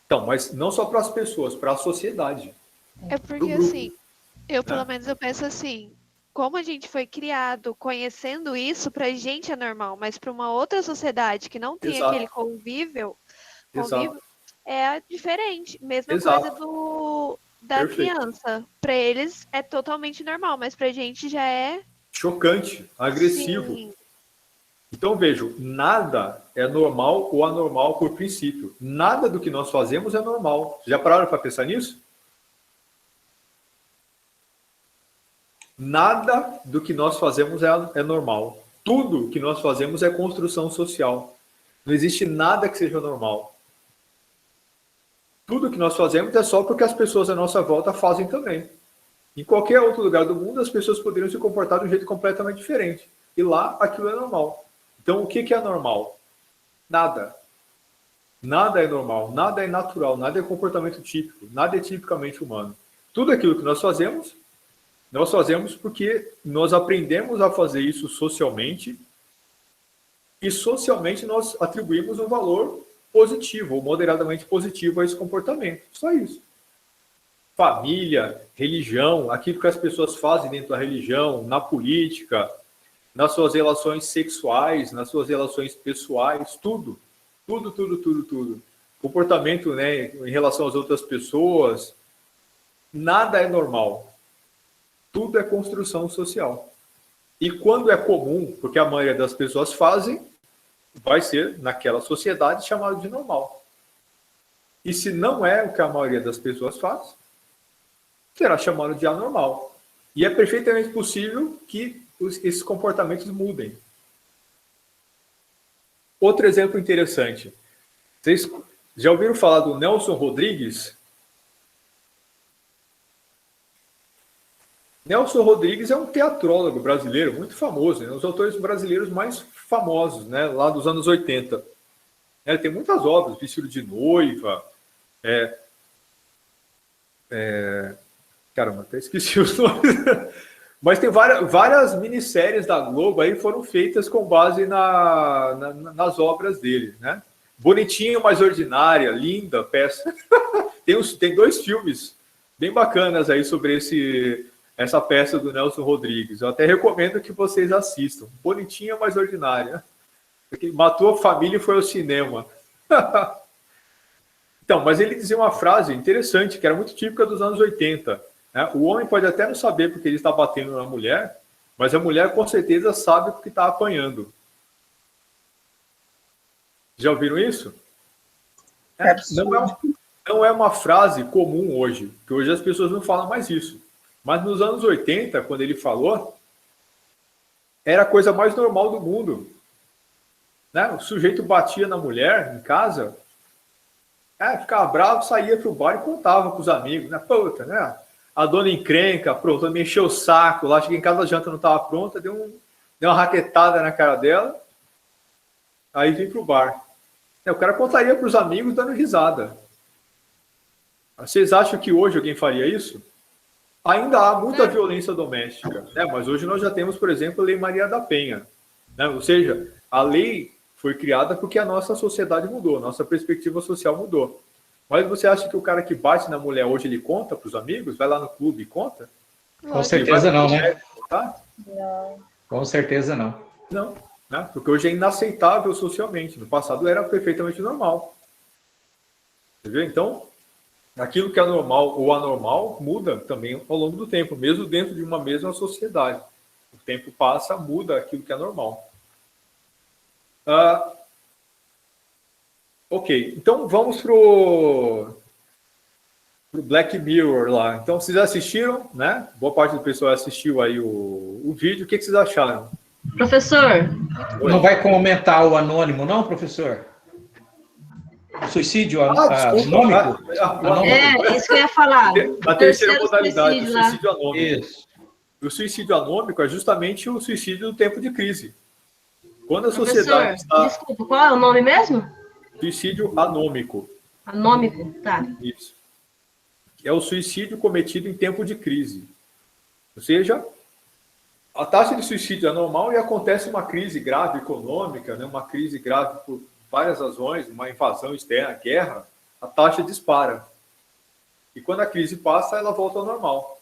Então, mas não só para as pessoas, para a sociedade. É porque, grupo. assim, eu pelo menos eu penso assim, como a gente foi criado conhecendo isso, pra gente é normal, mas para uma outra sociedade que não tem Exato. aquele convívio, Exato. é diferente. Mesma Exato. coisa da Perfeito. criança. Para eles é totalmente normal, mas pra gente já é... Chocante, agressivo. Sim. Então, vejo, nada é normal ou anormal por princípio. Nada do que nós fazemos é normal. Já pararam para pensar nisso? Nada do que nós fazemos é normal. Tudo que nós fazemos é construção social. Não existe nada que seja normal. Tudo que nós fazemos é só porque as pessoas à nossa volta fazem também. Em qualquer outro lugar do mundo, as pessoas poderiam se comportar de um jeito completamente diferente. E lá, aquilo é normal. Então, o que é normal? Nada. Nada é normal, nada é natural, nada é comportamento típico, nada é tipicamente humano. Tudo aquilo que nós fazemos porque nós aprendemos a fazer isso socialmente e socialmente nós atribuímos um valor positivo ou moderadamente positivo a esse comportamento. Só isso. Família, religião, aquilo que as pessoas fazem dentro da religião, na política, nas suas relações sexuais, nas suas relações pessoais, tudo. Tudo. Comportamento, né, em relação às outras pessoas, nada é normal. Tudo é construção social. E quando é comum, porque a maioria das pessoas fazem, vai ser, naquela sociedade, chamado de normal. E se não é o que a maioria das pessoas faz, será chamado de anormal. E é perfeitamente possível que esses comportamentos mudem. Outro exemplo interessante. Vocês já ouviram falar do Nelson Rodrigues? Nelson Rodrigues é um teatrólogo brasileiro muito famoso, né? Um dos autores brasileiros mais famosos, né? Lá dos anos 80. Ele tem muitas obras, Vestido de Noiva, caramba, até esqueci os nomes. Mas tem várias minisséries da Globo aí foram feitas com base nas obras dele, né? Bonitinha, mais ordinária, linda peça. Tem 2 filmes bem bacanas aí sobre essa peça do Nelson Rodrigues. Eu até recomendo que vocês assistam. Bonitinha, mais ordinária. Porque matou a família e foi ao cinema. Então, mas ele dizia uma frase interessante, que era muito típica dos anos 80. Né? O homem pode até não saber porque ele está batendo na mulher, mas a mulher com certeza sabe porque está apanhando. Já ouviram isso? Não é uma frase comum hoje, porque hoje as pessoas não falam mais isso. Mas nos anos 80, quando ele falou, era a coisa mais normal do mundo. Né? O sujeito batia na mulher em casa, ficava bravo, saía para o bar e contava para os amigos. Né? Puta, né? A dona encrenca, pronto, me encheu o saco. Lá cheguei em casa, a janta não estava pronta, deu uma raquetada na cara dela, aí vim para o bar. O cara contaria para os amigos dando risada. Vocês acham que hoje alguém faria isso? Ainda há muita violência doméstica, né? Mas hoje nós já temos, por exemplo, a Lei Maria da Penha. Né? Ou seja, a lei foi criada porque a nossa sociedade mudou, a nossa perspectiva social mudou. Mas você acha que o cara que bate na mulher hoje, ele conta para os amigos? Vai lá no clube e conta? Com certeza não, né? Não. Com certeza não. Não, né? Porque hoje é inaceitável socialmente. No passado era perfeitamente normal. Entendeu? Então, aquilo que é normal ou anormal muda também ao longo do tempo, mesmo dentro de uma mesma sociedade. O tempo passa, muda aquilo que é normal. Ok, então vamos pro Black Mirror lá. Então, vocês assistiram, né? Boa parte do pessoal assistiu aí o vídeo. O que vocês acharam? Professor, Não vai comentar o anônimo, não, professor? Suicídio anônimo? isso que eu ia falar. A terceira modalidade, suicídio o lá. suicídio anônimo. Isso. O suicídio anônimo é justamente o suicídio do tempo de crise. Quando a Professor, sociedade está... desculpa, qual é o nome mesmo? Suicídio anômico. Anômico, tá. Isso. É o suicídio cometido em tempo de crise. Ou seja, a taxa de suicídio é normal e acontece uma crise grave econômica, né? Uma crise grave por várias razões, uma invasão externa, guerra, a taxa dispara. E quando a crise passa, ela volta ao normal.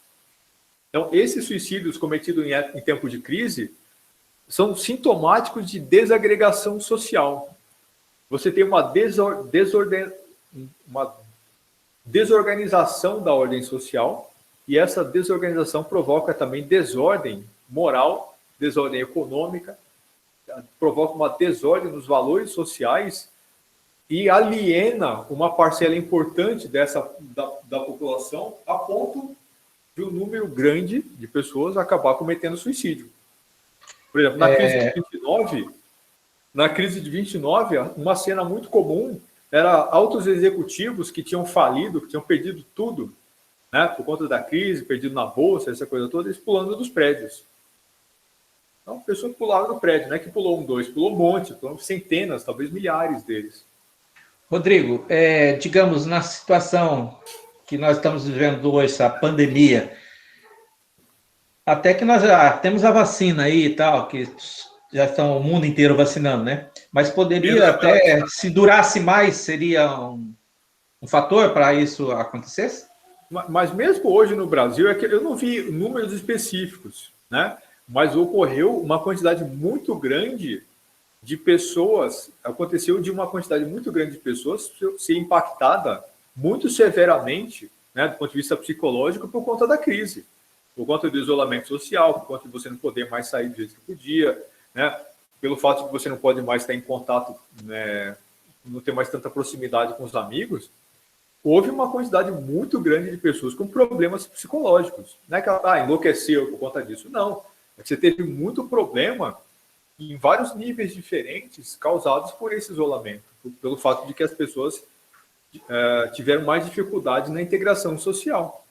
Então, esses suicídios cometidos em tempo de crise são sintomáticos de desagregação social. Você tem uma desorganização da ordem social, e essa desorganização provoca também desordem moral, desordem econômica, provoca uma desordem nos valores sociais e aliena uma parcela importante da população a ponto de um número grande de pessoas acabar cometendo suicídio. Por exemplo, na crise de 29, uma cena muito comum era altos executivos que tinham falido, que tinham perdido tudo, né, por conta da crise, perdido na bolsa, essa coisa toda, eles pulando dos prédios. Então, pessoas pularam do prédio, não é que pulou um, dois, pulou um monte, pulou centenas, talvez milhares deles. Rodrigo, digamos, na situação que nós estamos vivendo hoje, essa pandemia, até que nós já temos a vacina aí e tal, que já estão o mundo inteiro vacinando, né? Mas poderia até, se durasse mais, seria um fator para isso acontecer? Mas mesmo hoje no Brasil, eu não vi números específicos, né? Mas ocorreu uma quantidade muito grande de pessoas, aconteceu de uma quantidade muito grande de pessoas ser impactada muito severamente, né, do ponto de vista psicológico, por conta da crise, por conta do isolamento social, por conta de você não poder mais sair do jeito que podia, né, pelo fato de você não pode mais estar em contato, né, não ter mais tanta proximidade com os amigos. Houve uma quantidade muito grande de pessoas com problemas psicológicos. Não é que ela enlouqueceu por conta disso. Não. Você teve muito problema em vários níveis diferentes causados por esse isolamento, pelo fato de que as pessoas tiveram mais dificuldade na integração social.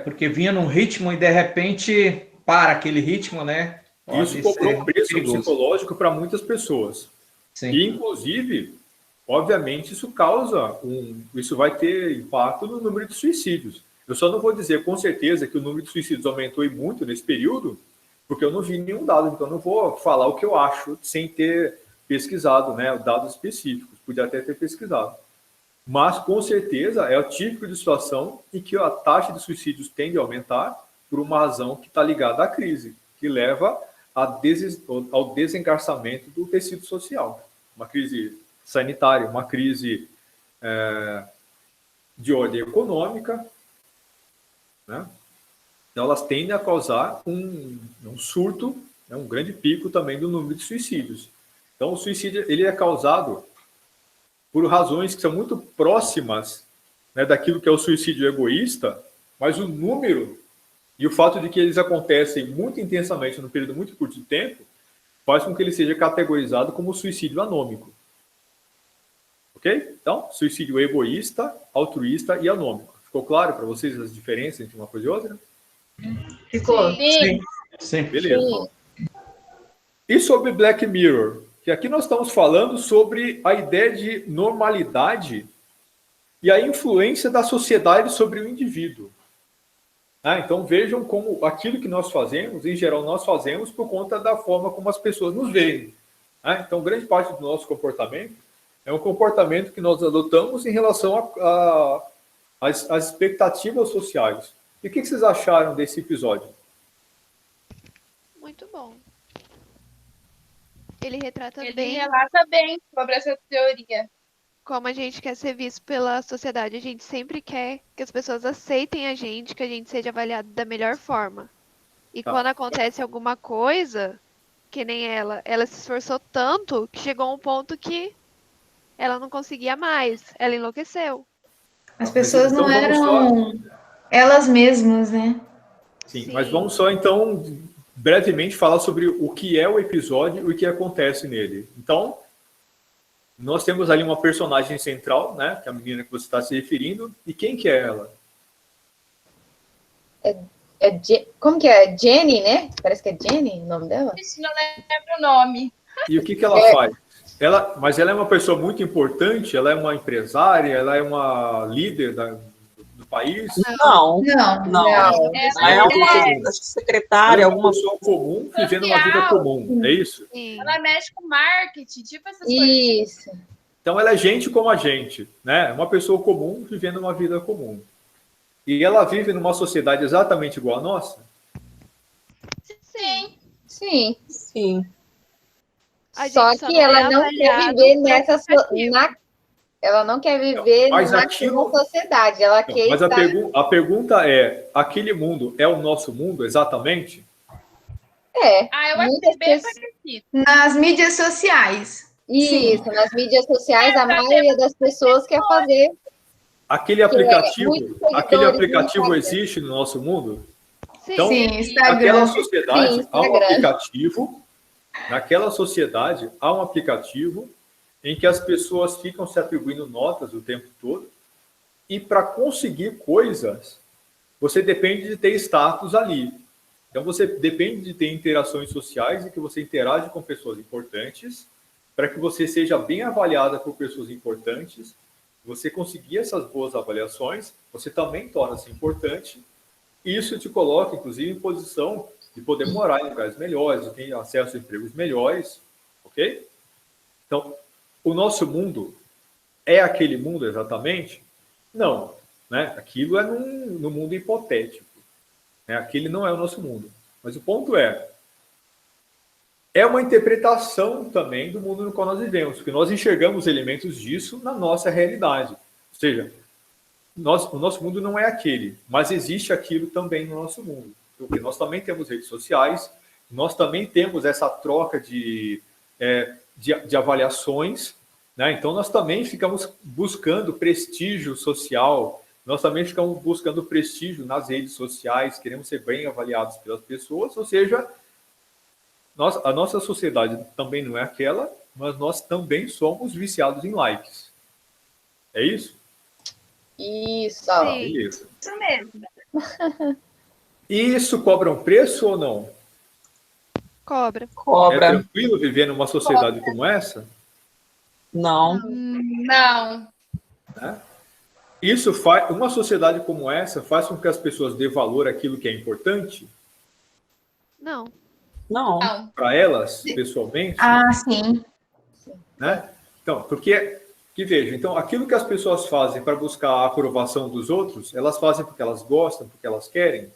Porque vinha num ritmo e, de repente, para aquele ritmo, né? Isso cobrou preço psicológico para muitas pessoas. Sim. E, inclusive, obviamente, isso vai ter impacto no número de suicídios. Eu só não vou dizer com certeza que o número de suicídios aumentou e muito nesse período, porque eu não vi nenhum dado, então eu não vou falar o que eu acho sem ter pesquisado, né, dados específicos. Podia até ter pesquisado. Mas, com certeza, é o típico de situação em que a taxa de suicídios tende a aumentar por uma razão que está ligada à crise, que leva ao desengarçamento do tecido social. Uma crise sanitária, uma crise de ordem econômica, né? Então, elas tendem a causar um surto, né, um grande pico também do número de suicídios. Então, o suicídio ele é causado por razões que são muito próximas, né, daquilo que é o suicídio egoísta, mas o número e o fato de que eles acontecem muito intensamente num período muito curto de tempo faz com que ele seja categorizado como suicídio anômico. Ok? Então, suicídio egoísta, altruísta e anômico. Ficou claro para vocês as diferenças entre uma coisa e outra? Ficou. Sim. Beleza. E sobre Black Mirror? Que aqui nós estamos falando sobre a ideia de normalidade e a influência da sociedade sobre o indivíduo. Então vejam como aquilo que nós fazemos, em geral nós fazemos por conta da forma como as pessoas nos veem. Então grande parte do nosso comportamento é um comportamento que nós adotamos em relação às expectativas sociais. E o que vocês acharam desse episódio? Muito bom. Ele retrata Ele bem relata bem sobre essa teoria. como a gente quer ser visto pela sociedade. A gente sempre quer que as pessoas aceitem a gente, que a gente seja avaliado da melhor forma. E quando acontece alguma coisa, que nem ela se esforçou tanto que chegou a um ponto que ela não conseguia mais. Ela enlouqueceu. As pessoas então não eram elas mesmas, né? Sim, mas vamos só então brevemente falar sobre o que é o episódio e o que acontece nele. Então, nós temos ali uma personagem central, né, que é a menina que você está se referindo, e quem que é ela? Como que é? Jenny, né? Parece que é Jenny o nome dela. Isso, não lembro o nome. E o que ela faz? Mas ela é uma pessoa muito importante, ela é uma empresária, ela é uma líder do país? Não. Ela É uma secretária, Ela é uma alguma pessoa comum, vivendo uma vida comum, é isso? Sim. Ela mexe com marketing, tipo essas coisas. Isso. Então, ela é gente como a gente, né? Uma pessoa comum vivendo uma vida comum. E ela vive numa sociedade exatamente igual à nossa? Sim. Sim. Sim. A gente Só só que não ela é não quer avaliado viver por nessa aplicativo. ela não quer viver mas naquela aquilo- sociedade. Ela Não, quer mas estar. a pergunta é, aquele mundo é o nosso mundo exatamente? Ah, eu acho Muitas bem pessoas. parecido. Nas mídias sociais. Isso, nas mídias sociais, a pra ter maioria das pessoas quer fazer. Aquele muitos aquele seguidores no aplicativo Instagram. existe no nosso mundo? Sim, Então, Sim, naquela Instagram. sociedade, Sim, há um Instagram. aplicativo, naquela sociedade, há um aplicativo em que as pessoas ficam se atribuindo notas o tempo todo, e para conseguir coisas, você depende de ter status ali. Então, você depende de ter interações sociais e que você interage com pessoas importantes, para que você seja bem avaliada por pessoas importantes. Você conseguir essas boas avaliações, você também torna-se importante, e isso te coloca, inclusive, em posição de poder morar em lugares melhores, de ter acesso a empregos melhores, ok? Então, o nosso mundo é aquele mundo exatamente? Não, né? Aquilo é no mundo hipotético, né? Aquele não é o nosso mundo. Mas o ponto é uma interpretação também do mundo no qual nós vivemos, porque nós enxergamos elementos disso na nossa realidade. Ou seja, o nosso mundo não é aquele, mas existe aquilo também no nosso mundo. Porque nós também temos redes sociais, nós também temos essa troca de avaliações, né? Então, nós também ficamos buscando prestígio social, nós também ficamos buscando prestígio nas redes sociais, queremos ser bem avaliados pelas pessoas, ou seja, a nossa sociedade também não é aquela, mas nós também somos viciados em likes. É isso? Isso. sim. Beleza. Isso mesmo. E isso cobra um preço ou não? Cobra. É Cobra. tranquilo viver numa sociedade como essa? Não. Não. Isso faz, uma sociedade como essa faz com que as pessoas dê valor àquilo que é importante Não. Não. Não. para elas, pessoalmente, Ah, sim. né? Então, porque, que veja, então, aquilo que as pessoas fazem para buscar a aprovação dos outros, elas fazem porque elas gostam, porque elas querem?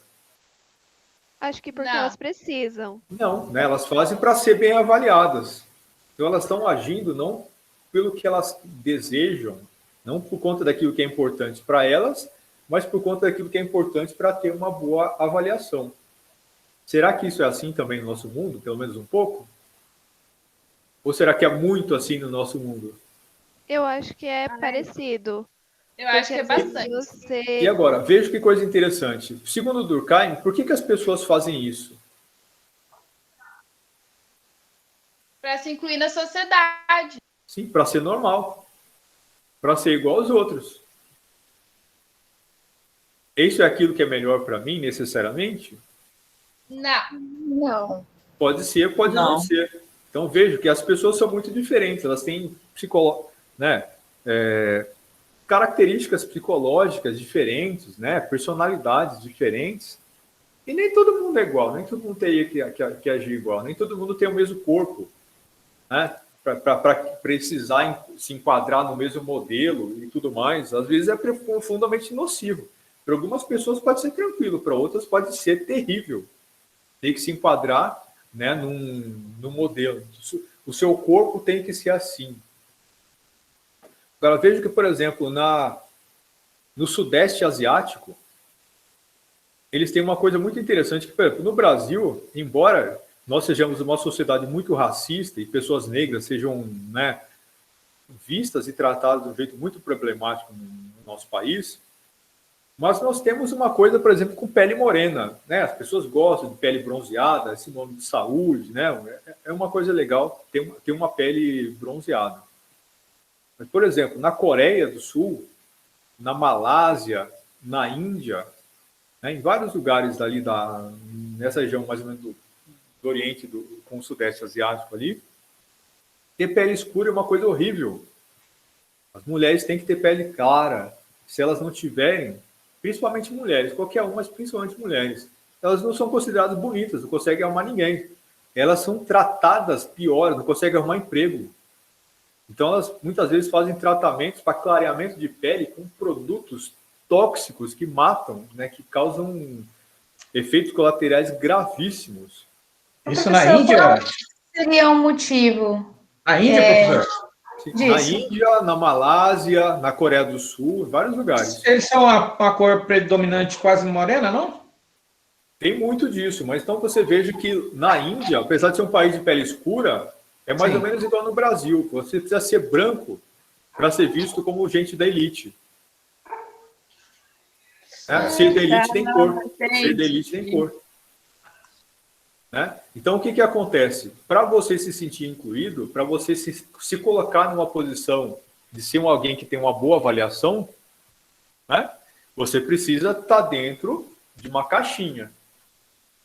Acho que porque Não. elas precisam. Não, né? Elas fazem para ser bem avaliadas. Então, elas estão agindo não pelo que elas desejam, não por conta daquilo que é importante para elas, mas por conta daquilo que é importante para ter uma boa avaliação. Será que isso é assim também no nosso mundo, pelo menos um pouco? Ou será que é muito assim no nosso mundo? Eu acho que é parecido. Eu acho que é Porque às bastante. vezes E você... agora, veja que coisa interessante. Segundo o Durkheim, por que as pessoas fazem isso? Para se incluir na sociedade. Sim, para ser normal. Para ser igual aos outros. Isso é aquilo que é melhor para mim, necessariamente? Não. Não. Pode ser, pode não ser. Então vejo que as pessoas são muito diferentes, elas têm né, características psicológicas diferentes, né, personalidades diferentes, e nem todo mundo é igual, nem todo mundo teria que agir igual, nem todo mundo tem o mesmo corpo, né, para precisar se enquadrar no mesmo modelo e tudo mais. Às vezes é profundamente nocivo. Para algumas pessoas pode ser tranquilo, para outras pode ser terrível. Tem que se enquadrar, né, num modelo. O seu corpo tem que ser assim. Agora, veja que, por exemplo, no Sudeste Asiático, eles têm uma coisa muito interessante, que, por exemplo, no Brasil, embora nós sejamos uma sociedade muito racista e pessoas negras sejam, né, vistas e tratadas de um jeito muito problemático no nosso país, mas nós temos uma coisa, por exemplo, com pele morena, né? As pessoas gostam de pele bronzeada, esse nome de saúde, né? É uma coisa legal ter uma pele bronzeada. Mas, por exemplo, na Coreia do Sul, na Malásia, na Índia, né, em vários lugares ali nessa região mais ou menos do Oriente com o Sudeste Asiático ali, ter pele escura é uma coisa horrível. As mulheres têm que ter pele clara. Se elas não tiverem, principalmente mulheres, qualquer uma, mas principalmente mulheres, elas não são consideradas bonitas, não conseguem arrumar ninguém. Elas são tratadas pior, não conseguem arrumar emprego. Então, elas muitas vezes fazem tratamentos para clareamento de pele com produtos tóxicos que matam, né, que causam efeitos colaterais gravíssimos. Isso na Professor, Índia? qual seria o motivo? Na Índia, professor? Na Disso. Índia, na Malásia, na Coreia do Sul, em vários lugares. Eles são uma cor predominante quase morena, não? Tem muito disso, mas então você veja que na Índia, apesar de ser um país de pele escura, é mais Sim. ou menos igual no Brasil. Você precisa ser branco para ser visto como gente da elite. Né? Ser da elite tem cor. Ser da elite tem cor. Né? Então, o que acontece? Para você se sentir incluído, para você se colocar numa posição de ser alguém que tem uma boa avaliação, né? Você precisa estar dentro de uma caixinha.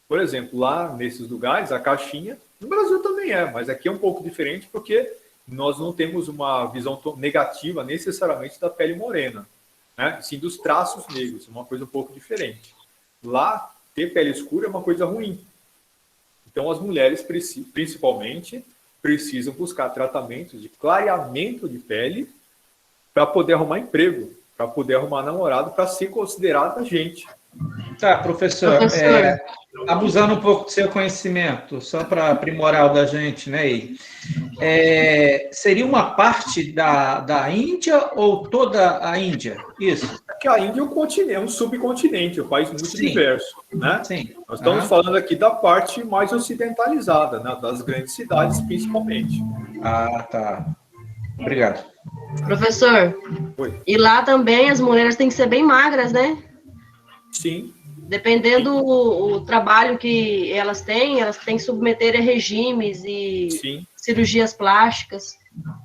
Por exemplo, lá nesses lugares, a caixinha, no Brasil também mas aqui é um pouco diferente porque nós não temos uma visão negativa necessariamente da pele morena, né? Sim dos traços negros, uma coisa um pouco diferente. Lá, ter pele escura é uma coisa ruim. Então, as mulheres, principalmente, precisam buscar tratamentos de clareamento de pele para poder arrumar emprego, para poder arrumar namorado, para ser considerada gente. Tá, professor, abusando um pouco do seu conhecimento, só para aprimorar o da gente, né? Seria uma parte da Índia ou toda a Índia? Isso. Porque a Índia é um continente, é um subcontinente, um país muito diverso, né? Sim. Nós estamos falando aqui da parte mais ocidentalizada, né? Das grandes cidades, principalmente. Ah, tá. Obrigado. Professor, Oi. e lá também as mulheres têm que ser bem magras, né? Sim. Dependendo do trabalho que elas têm que submeter a regimes e cirurgias plásticas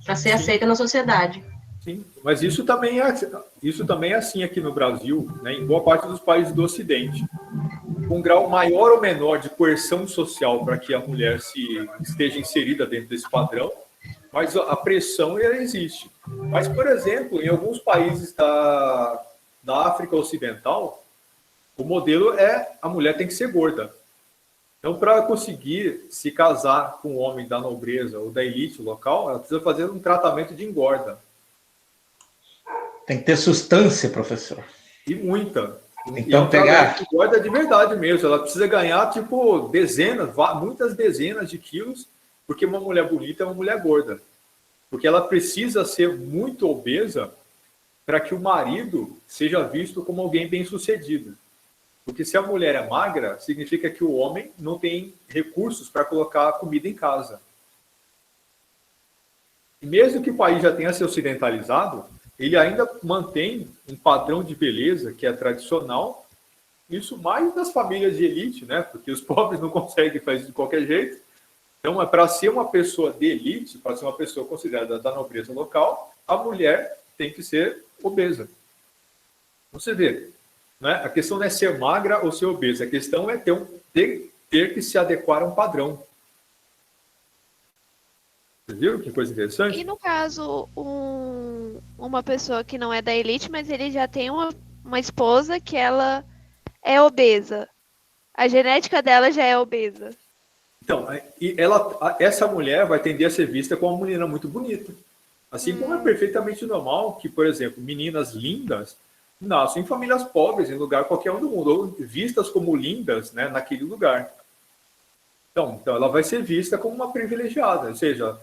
para ser aceita na sociedade. Sim, mas isso também é assim aqui no Brasil, né, em boa parte dos países do Ocidente. Com um grau maior ou menor de coerção social para que a mulher esteja inserida dentro desse padrão, mas a pressão ela existe. Mas, por exemplo, em alguns países da África Ocidental, o modelo a mulher tem que ser gorda. Então, para conseguir se casar com um homem da nobreza ou da elite local, ela precisa fazer um tratamento de engorda. Tem que ter substância, professor. E muita. Então, pegar... Engorda de verdade mesmo. Ela precisa ganhar, tipo, muitas dezenas de quilos, porque uma mulher bonita é uma mulher gorda. Porque ela precisa ser muito obesa para que o marido seja visto como alguém bem-sucedido. Porque se a mulher é magra, significa que o homem não tem recursos para colocar comida em casa. E mesmo que o país já tenha se ocidentalizado, ele ainda mantém um padrão de beleza que é tradicional, isso mais das famílias de elite, né? Porque os pobres não conseguem fazer isso de qualquer jeito. Então, para ser uma pessoa de elite, para ser uma pessoa considerada da nobreza local, a mulher tem que ser obesa. Você vê, né? A questão não é ser magra ou ser obesa, a questão é ter que se adequar a um padrão. Você viu que coisa interessante? E no caso, uma pessoa que não é da elite, mas ele já tem uma esposa que ela é obesa. A genética dela já é obesa. Então, essa mulher vai tender a ser vista como uma menina muito bonita. Assim como é perfeitamente normal que, por exemplo, meninas lindas nascem em famílias pobres, em lugar qualquer um do mundo, ou vistas como lindas, né, naquele lugar. Então, ela vai ser vista como uma privilegiada, ou seja,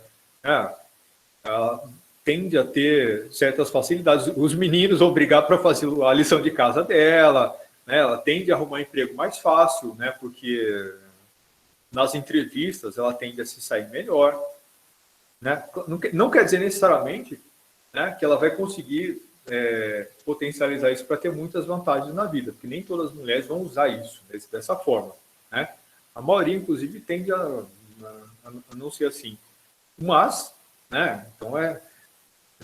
ela tende a ter certas facilidades. Os meninos obrigados para fazer a lição de casa dela, né, ela tende a arrumar um emprego mais fácil, né, porque nas entrevistas ela tende a se sair melhor. Né? Não quer dizer necessariamente, né, que ela vai conseguir potencializar isso para ter muitas vantagens na vida, porque nem todas as mulheres vão usar isso dessa forma. Né? A maioria, inclusive, tende a não ser assim. Mas, né, então é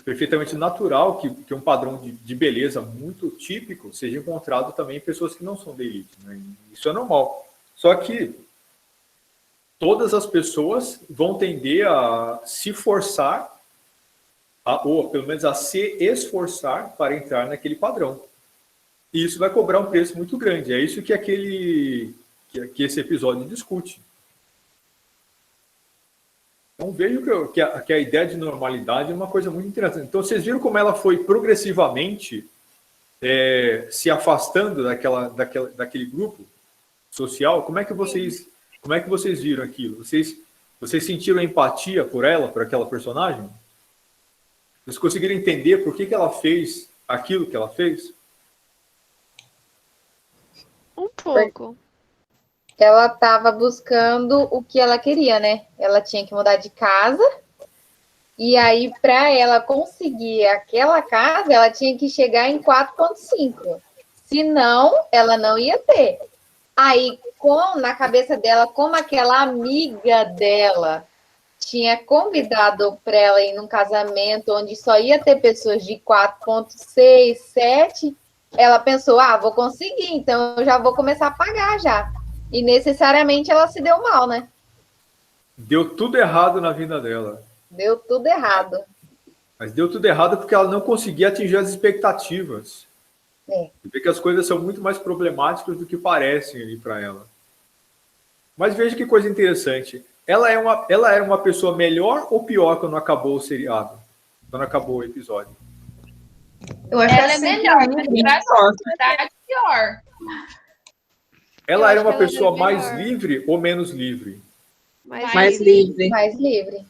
perfeitamente natural que um padrão de beleza muito típico seja encontrado também em pessoas que não são da elite. Né? Isso é normal. Só que todas as pessoas vão tender a se forçar, ou pelo menos a se esforçar para entrar naquele padrão. E isso vai cobrar um preço muito grande. É isso que esse episódio discute. Então, vejo que a ideia de normalidade é uma coisa muito interessante. Então, vocês viram como ela foi progressivamente se afastando daquele grupo social? Como é que vocês viram aquilo? Vocês sentiram empatia por ela, por aquela personagem? Vocês conseguiram entender por que ela fez aquilo que ela fez? Um pouco. Ela estava buscando o que ela queria, né? Ela tinha que mudar de casa. E aí, para ela conseguir aquela casa, ela tinha que chegar em 4,5. Senão, ela não ia ter. Aí, na cabeça dela, como aquela amiga dela tinha convidado para ela ir num casamento onde só ia ter pessoas de 4,6, 7, ela pensou, vou conseguir, então eu já vou começar a pagar já. E necessariamente ela se deu mal, né? Deu tudo errado na vida dela. Deu tudo errado. Mas deu tudo errado porque ela não conseguia atingir as expectativas. Porque as coisas são muito mais problemáticas do que parecem ali para ela. Mas veja que coisa interessante. Ela era uma pessoa melhor ou pior quando acabou o seriado? Quando acabou o episódio? Eu acho Ela é assim, melhor, mas para a sociedade pior. Ela era uma que ela pessoa era mais melhor. livre ou menos livre? mais livre. Mais livre.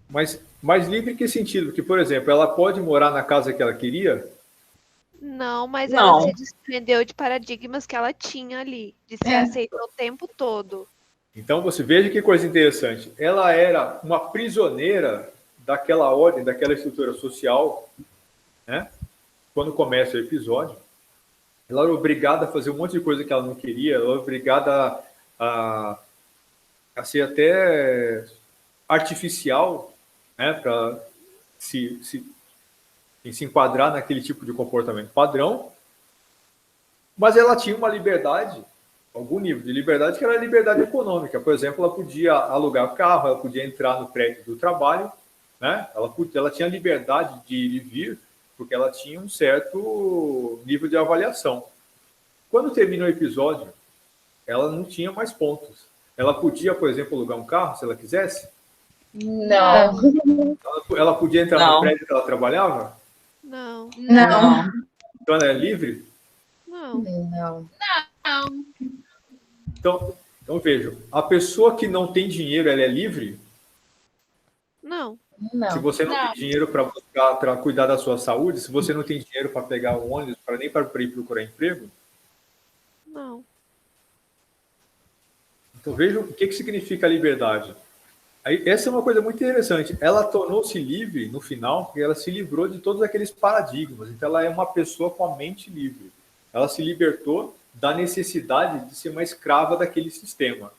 Mas mais livre em que sentido? Porque, por exemplo, ela pode morar na casa que ela queria? Não, mas Não. ela se desprendeu de paradigmas que ela tinha ali, de ser aceita o tempo todo. Então, você veja que coisa interessante. Ela era uma prisioneira daquela ordem, daquela estrutura social, né? Quando começa o episódio. Ela era obrigada a fazer um monte de coisa que ela não queria, ela era obrigada a ser até artificial, né? Para se enquadrar naquele tipo de comportamento padrão. Mas ela tinha uma liberdade, algum nível de liberdade, que era a liberdade econômica. Por exemplo, ela podia alugar carro, ela podia entrar no prédio do trabalho, né? Ela tinha liberdade de ir e vir, porque ela tinha um certo nível de avaliação. Quando termina o episódio, ela não tinha mais pontos. Ela podia, por exemplo, alugar um carro, se ela quisesse? Não. Ela podia entrar no prédio que ela trabalhava? Não, Não. Então ela é livre? não. Não. Não. Então vejam, a pessoa que não tem dinheiro, ela é livre? Não. Se Não. você não tem dinheiro para cuidar da sua saúde, se você não tem dinheiro para pegar um ônibus, nem para ir procurar emprego, Não. então vejam o que significa a liberdade. Aí, essa é uma coisa muito interessante. Ela tornou-se livre no final, porque ela se livrou de todos aqueles paradigmas. Então ela é uma pessoa com a mente livre. Ela se libertou da necessidade de ser uma escrava daquele sistema.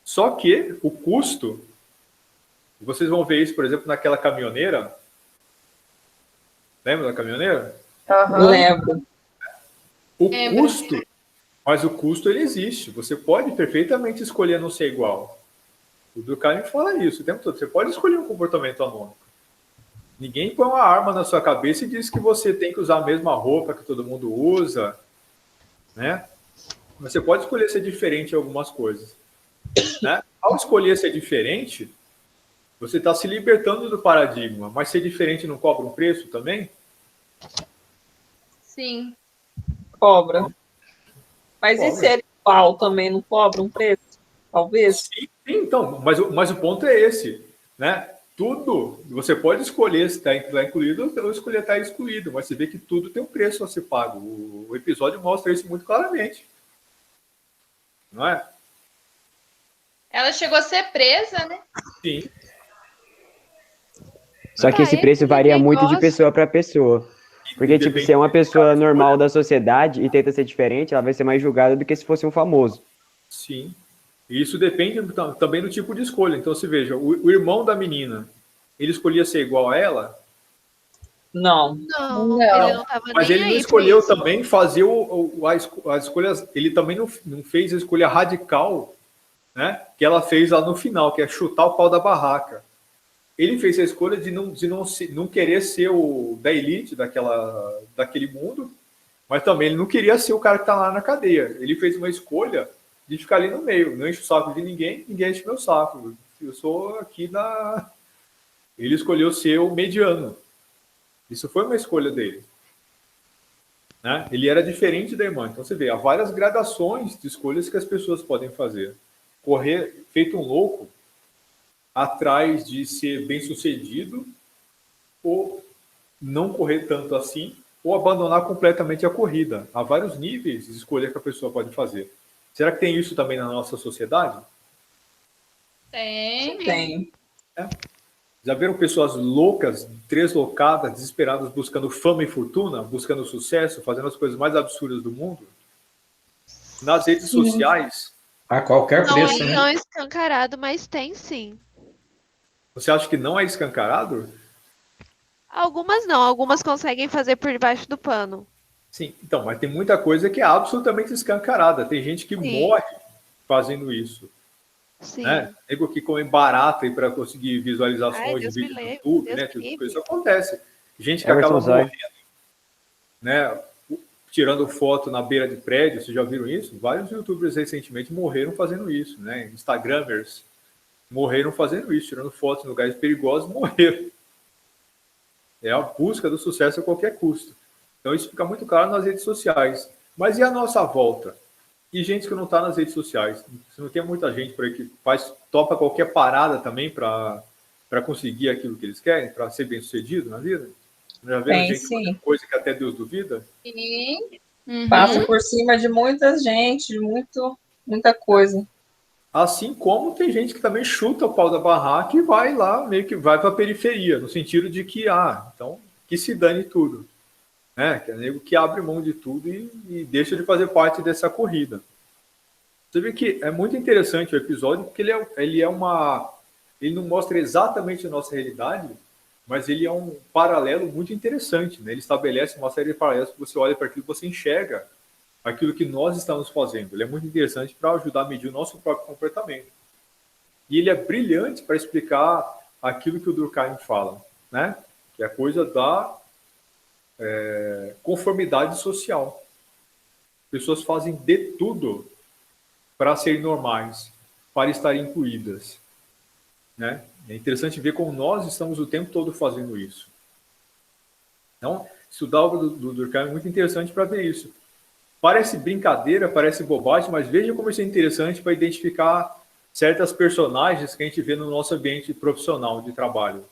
Só que o custo, vocês vão ver isso, por exemplo, naquela caminhoneira. Lembra da caminhoneira? Lembro. O custo, mas o custo ele existe. Você pode perfeitamente escolher não ser igual. O Durkheim fala isso o tempo todo. Você pode escolher um comportamento anônimo. Ninguém põe uma arma na sua cabeça e diz que você tem que usar a mesma roupa que todo mundo usa, né? Você pode escolher ser diferente em algumas coisas, né? Ao escolher ser diferente, você está se libertando do paradigma, mas ser diferente não cobra um preço também? Sim. Cobra. Mas Cobra. e ser igual também não cobra um preço? Talvez. Sim, então, mas o ponto é esse, né? Tudo, você pode escolher se está incluído ou escolher estar excluído, mas você vê que tudo tem um preço a ser pago. O episódio mostra isso muito claramente. Não é? Ela chegou a ser presa, né? Sim. Só que esse preço varia muito de pessoa para pessoa. Porque, tipo, se é uma pessoa normal da sociedade e tenta ser diferente, ela vai ser mais julgada do que se fosse um famoso. Sim. E isso depende também do tipo de escolha. Então, se veja, o irmão da menina, ele escolhia ser igual a ela, Não. Não, ele não tava mas nem ele não aí pra escolheu isso. também fazer as escolhas. Ele também não fez a escolha radical, né, que ela fez lá no final, que é chutar o pau da barraca. Ele fez a escolha de não querer ser o da elite daquele mundo, mas também ele não queria ser o cara que está lá na cadeia. Ele fez uma escolha de ficar ali no meio. Não enche o saco de ninguém, ninguém enche meu saco. eu sou aqui Ele escolheu ser o mediano. Isso foi uma escolha dele. Né? Ele era diferente da irmã. Então, você vê, há várias gradações de escolhas que as pessoas podem fazer. Correr feito um louco atrás de ser bem-sucedido ou não correr tanto assim ou abandonar completamente a corrida. Há vários níveis de escolha que a pessoa pode fazer. Será que tem isso também na nossa sociedade? Tem. Já viram pessoas loucas, treslocadas, desesperadas, buscando fama e fortuna, buscando sucesso, fazendo as coisas mais absurdas do mundo? Nas redes sociais... A qualquer preço, Não é escancarado, mas tem sim. Você acha que não é escancarado? Algumas não, algumas conseguem fazer por debaixo do pano. Sim, então, mas tem muita coisa que é absolutamente escancarada. Tem gente que morre fazendo isso. Sim. Né? Nego que come barata para conseguir visualizações de vídeos no YouTube, né? Isso acontece. Gente que acaba morrendo, né? Tirando foto na beira de prédio, vocês já viram isso? Vários youtubers recentemente morreram fazendo isso, né? Instagramers morreram fazendo isso, tirando fotos em lugares perigosos, morreram. É a busca do sucesso a qualquer custo. Então isso fica muito claro nas redes sociais. Mas e a nossa volta? E gente que não está nas redes sociais? Você não tem muita gente por aí que topa qualquer parada também para conseguir aquilo que eles querem, para ser bem-sucedido na vida? Já viram gente fazendo coisa que até Deus duvida? Sim. Passa por cima de muita gente, muita coisa. Assim como tem gente que também chuta o pau da barraca e vai lá, meio que vai para a periferia, no sentido de que, então, que se dane tudo. Né? Que é nego que abre mão de tudo e deixa de fazer parte dessa corrida. Você vê que é muito interessante o episódio, porque ele não mostra exatamente a nossa realidade, mas ele é um paralelo muito interessante. Né? Ele estabelece uma série de paralelos que você olha para aquilo e você enxerga aquilo que nós estamos fazendo. Ele é muito interessante para ajudar a medir o nosso próprio comportamento. E ele é brilhante para explicar aquilo que o Durkheim fala, né? Que é a coisa da conformidade social. Pessoas fazem de tudo para serem normais, para estarem incluídas. Né? É interessante ver como nós estamos o tempo todo fazendo isso. Então, estudar a obra do Durkheim é muito interessante para ver isso. Parece brincadeira, parece bobagem, mas veja como isso é interessante para identificar certas personagens que a gente vê no nosso ambiente profissional de trabalho.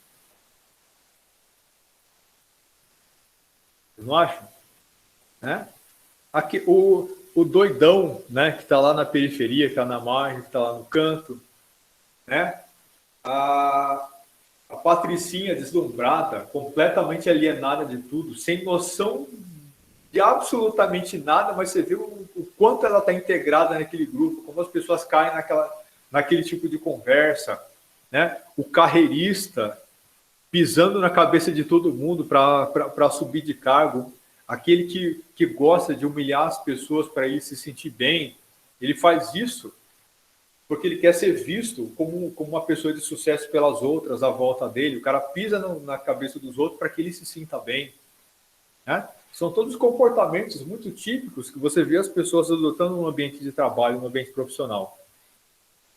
Vocês não acham? Né? Aqui, o doidão, né, que está lá na periferia, que está na margem, que está lá no canto, né? A patricinha deslumbrada, completamente alienada de tudo, sem noção de absolutamente nada, mas você vê o quanto ela está integrada naquele grupo, como as pessoas caem naquele tipo de conversa, né? O carreirista pisando na cabeça de todo mundo para subir de cargo, aquele que gosta de humilhar as pessoas para ele se sentir bem, ele faz isso porque ele quer ser visto como uma pessoa de sucesso pelas outras à volta dele. O cara pisa na cabeça dos outros para que ele se sinta bem. Né? São todos comportamentos muito típicos que você vê as pessoas adotando no ambiente de trabalho, no ambiente profissional.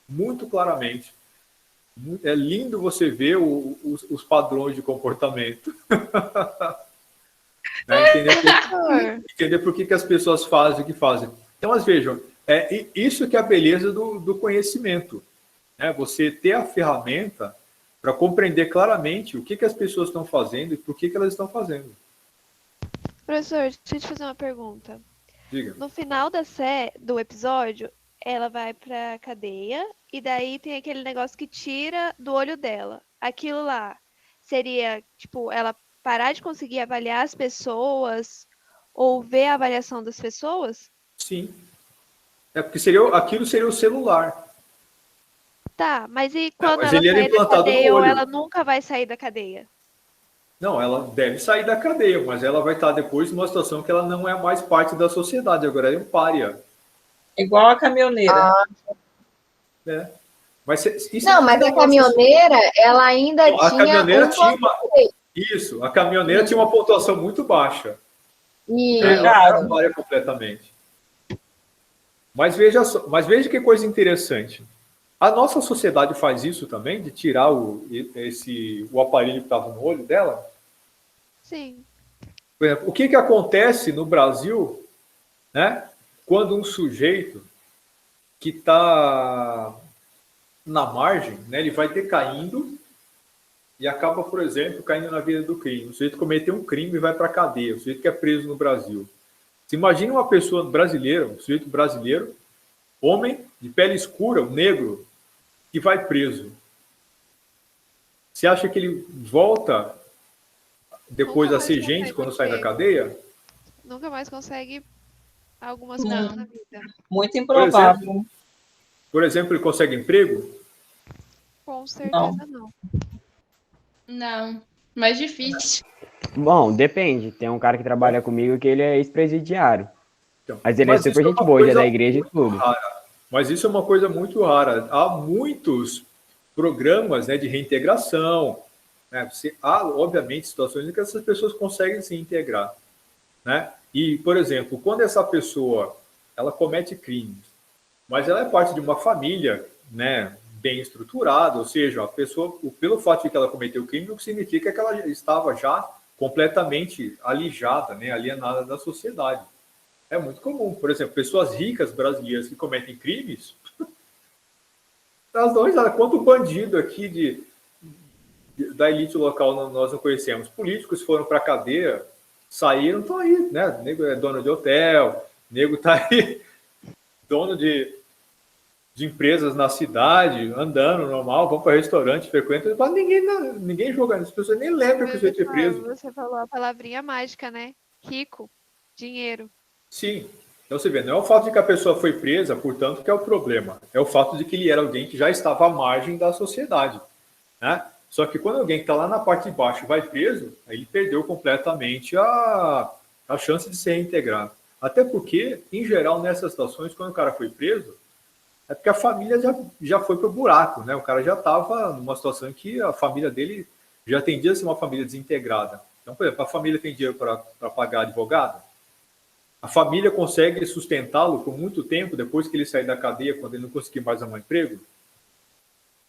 Muito claramente. É lindo você ver os padrões de comportamento. Né? Entender por que as pessoas fazem o que fazem. Então, mas vejam, isso que é a beleza do conhecimento. Né? Você ter a ferramenta para compreender claramente o que as pessoas estão fazendo e por que elas estão fazendo. Professor, deixa eu te fazer uma pergunta. Diga. No final do episódio, ela vai pra cadeia e daí tem aquele negócio que tira do olho dela. Aquilo lá seria, tipo, ela parar de conseguir avaliar as pessoas ou ver a avaliação das pessoas? Sim. Porque aquilo seria o celular. Tá, mas e quando ela ele sair da cadeia ou ela nunca vai sair da cadeia? Não, ela deve sair da cadeia, mas ela vai estar depois numa situação que ela não é mais parte da sociedade, agora ela é um pária. Igual a caminhoneira. Né? Mas mas a caminhoneira, ela ainda tinha... A caminhoneira Isso, a caminhoneira tinha uma pontuação muito baixa. Ela pária completamente. Mas veja que coisa interessante. A nossa sociedade faz isso também, de tirar o aparelho que estava no olho dela? Sim. Por exemplo, o que acontece no Brasil, né, quando um sujeito que está na margem, né, ele vai decaindo e acaba, por exemplo, caindo na vida do crime. O sujeito cometeu um crime e vai para a cadeia, o sujeito que é preso no Brasil. Se imagina uma pessoa brasileira, um sujeito brasileiro, homem, de pele escura, um negro, que vai preso. Você acha que ele volta depois a ser gente quando sai da cadeia? Nunca mais consegue algumas coisas na vida. Muito improvável. Por exemplo, ele consegue emprego? Com certeza não. Não, mais difícil. Bom, depende. Tem um cara que trabalha comigo que ele é ex-presidiário. Então, mas ele é super gente boa, já é da igreja e tudo. Mas isso é uma coisa muito rara. Há muitos programas, né, de reintegração. Né? Há, obviamente, situações em que essas pessoas conseguem se integrar. Né? E, por exemplo, quando essa pessoa ela comete crimes, mas ela é parte de uma família, né, bem estruturada, ou seja, a pessoa, pelo fato de que ela cometeu o crime, não significa que ela estava já completamente alijada, né, alienada da sociedade. É muito comum. Por exemplo, pessoas ricas brasileiras que cometem crimes, nós não sabemos quanto bandido aqui da elite local nós não conhecemos. Políticos foram para a cadeia, saíram, estão aí, né? O nego é dono de hotel, o nego está aí, dono de empresas na cidade, andando normal, vão para restaurante, frequentam, mas ninguém joga, as pessoas nem lembram que o sujeito é preso. Você falou a palavrinha mágica, né? Rico, dinheiro. Sim. Então você vê, não é o fato de que a pessoa foi presa, portanto, que é o problema. É o fato de que ele era alguém que já estava à margem da sociedade. Né? Só que quando alguém que está lá na parte de baixo vai preso, aí ele perdeu completamente a chance de se reintegrar. Até porque, em geral, nessas situações, quando o cara foi preso, é porque a família já foi para o buraco. Né? O cara já estava numa situação em que a família dele já tendia a ser uma família desintegrada. Então, por exemplo, a família tem dinheiro para pagar advogado? A família consegue sustentá-lo por muito tempo depois que ele sair da cadeia, quando ele não conseguir mais arrumar emprego?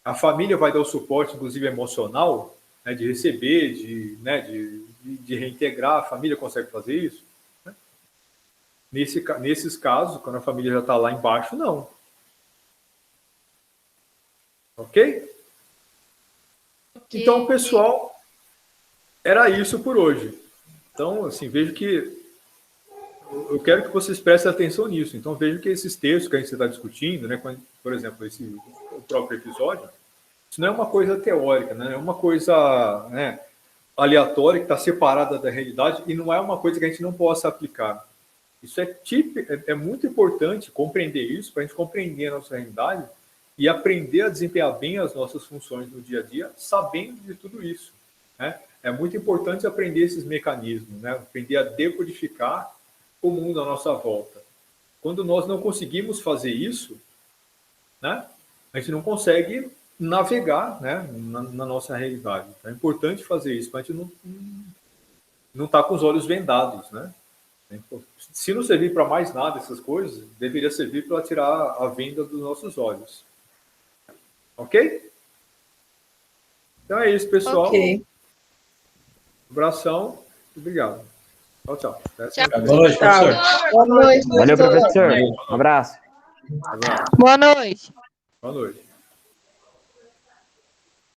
A família vai dar o suporte, inclusive emocional, né, de receber, de reintegrar. A família consegue fazer isso? Né? Nesses casos, quando a família já está lá embaixo, não. Ok? Então, pessoal, era isso por hoje. Então, assim, vejo que eu quero que vocês prestem atenção nisso. Então, vejo que esses textos que a gente está discutindo, né, por exemplo, o próprio episódio, isso não é uma coisa teórica, né, é uma coisa, né, aleatória, que está separada da realidade, e não é uma coisa que a gente não possa aplicar. Isso é muito importante compreender isso, para a gente compreender a nossa realidade e aprender a desempenhar bem as nossas funções no dia a dia, sabendo de tudo isso. Né? É muito importante aprender esses mecanismos, né, aprender a decodificar o mundo à nossa volta. Quando nós não conseguimos fazer isso, né, a gente não consegue navegar, né, na nossa realidade. É importante fazer isso, para a gente não estar com os olhos vendados. Né? Se não servir para mais nada essas coisas, deveria servir para tirar a venda dos nossos olhos. Ok? Então é isso, pessoal. Ok. Abração. Obrigado. Tchau, tchau. Boa noite, professor. Boa noite. Valeu, professor. Um abraço. Boa noite. Boa noite.